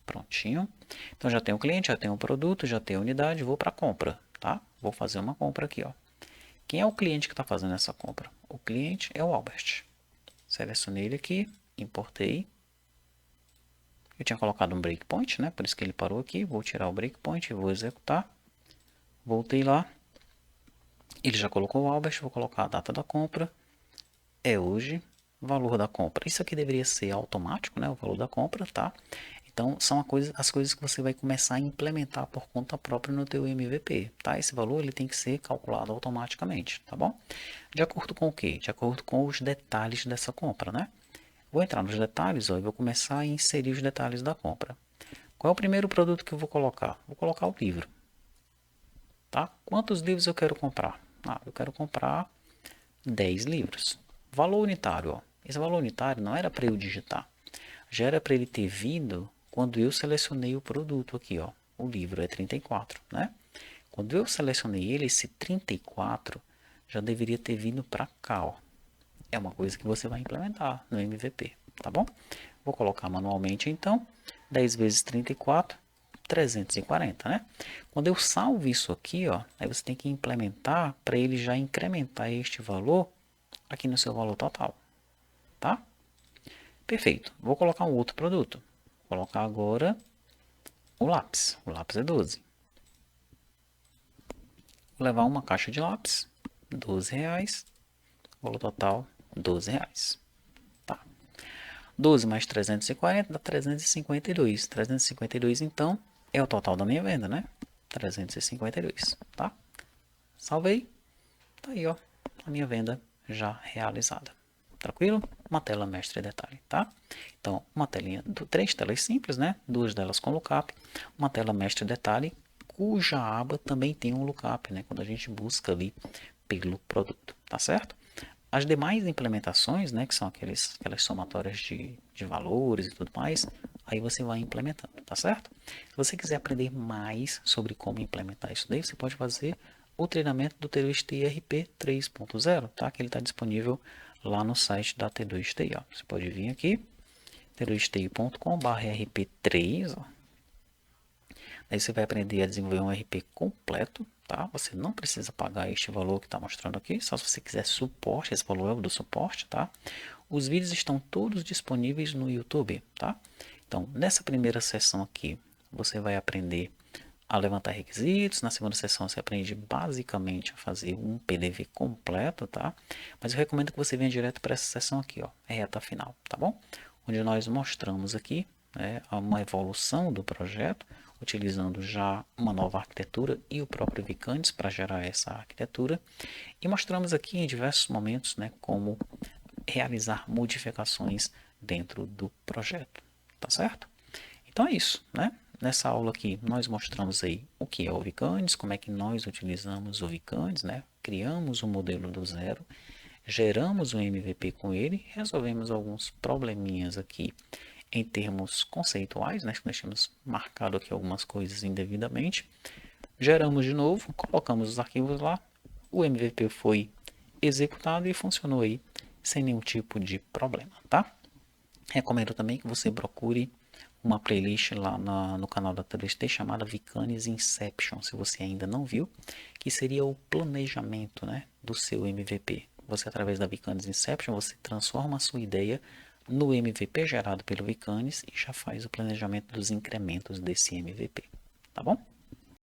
prontinho. Então já tenho o cliente, já tenho o produto, já tenho a unidade, vou para compra, tá? Vou fazer uma compra aqui, ó. Quem é o cliente que está fazendo essa compra? O cliente é o Albert. Selecionei ele aqui, importei. Eu tinha colocado um breakpoint, né? Por isso que ele parou aqui. Vou tirar o breakpoint e vou executar. Voltei lá. Ele já colocou o Albert, vou colocar a data da compra. É hoje. Valor da compra. Isso aqui deveria ser automático, né? O valor da compra, tá? Então, são as coisas que você vai começar a implementar por conta própria no teu MVP, tá? Esse valor ele tem que ser calculado automaticamente, tá bom? De acordo com o quê? De acordo com os detalhes dessa compra, né? Vou entrar nos detalhes, ó, e vou começar a inserir os detalhes da compra. Qual é o primeiro produto que eu vou colocar? Vou colocar o livro. Tá? Quantos livros eu quero comprar? Eu quero comprar 10 livros. Valor unitário. Ó. Esse valor unitário não era para eu digitar. Já era para ele ter vindo quando eu selecionei o produto aqui. Ó. O livro é 34. Né? Quando eu selecionei ele, esse 34 já deveria ter vindo para cá. Ó. É uma coisa que você vai implementar no MVP. Tá bom? Vou colocar manualmente então. 10 vezes 34, 340, né? Quando eu salvo isso aqui, ó, aí você tem que implementar para ele já incrementar este valor aqui no seu valor total, tá? Perfeito. Vou colocar um outro produto. Vou colocar agora o lápis. O lápis é 12. Vou levar uma caixa de lápis, 12 reais. Valor total, 12 reais. 12 mais 340 dá 352. 352, então, é o total da minha venda, né? 352, tá? Salvei. Tá aí, ó, a minha venda já realizada. Tranquilo? Uma tela mestre detalhe, tá? Então, uma telinha, 3 telas simples, né? 2 delas com lookup. Uma tela mestre detalhe, cuja aba também tem um lookup, né? Quando a gente busca ali pelo produto, tá certo? As demais implementações, né, que são aquelas somatórias de valores e tudo mais, aí você vai implementando, tá certo? Se você quiser aprender mais sobre como implementar isso daí, você pode fazer o treinamento do T2TI RP 3.0, tá? Que ele está disponível lá no site da T2TI, ó. Você pode vir aqui, t2ti.com/rp3, ó. Aí você vai aprender a desenvolver um RP completo, tá? Você não precisa pagar este valor que está mostrando aqui, só se você quiser suporte, esse valor é o do suporte, tá? Os vídeos estão todos disponíveis no YouTube, tá? Então, nessa primeira sessão aqui, você vai aprender a levantar requisitos. Na segunda sessão, você aprende basicamente a fazer um PDV completo, tá? Mas eu recomendo que você venha direto para essa sessão aqui, ó, reta final, tá bom? Onde nós mostramos aqui, né, uma evolução do projeto, utilizando já uma nova arquitetura e o próprio Vicanes para gerar essa arquitetura. E mostramos aqui em diversos momentos, né, como realizar modificações dentro do projeto, tá certo? Então é isso, né? Nessa aula aqui nós mostramos aí o que é o Vicanes, como é que nós utilizamos o Vicanes, né? Criamos um modelo do zero, geramos um MVP com ele, resolvemos alguns probleminhas aqui em termos conceituais, né? Nós tínhamos marcado aqui algumas coisas indevidamente. Geramos de novo, colocamos os arquivos lá, o MVP foi executado e funcionou aí sem nenhum tipo de problema, tá? Recomendo também que você procure uma playlist lá no canal da 3T chamada Vicanes Inception, se você ainda não viu, que seria o planejamento, né, do seu MVP. Você, através da Vicanes Inception, você transforma a sua ideia no MVP gerado pelo Vicanes e já faz o planejamento dos incrementos desse MVP, tá bom?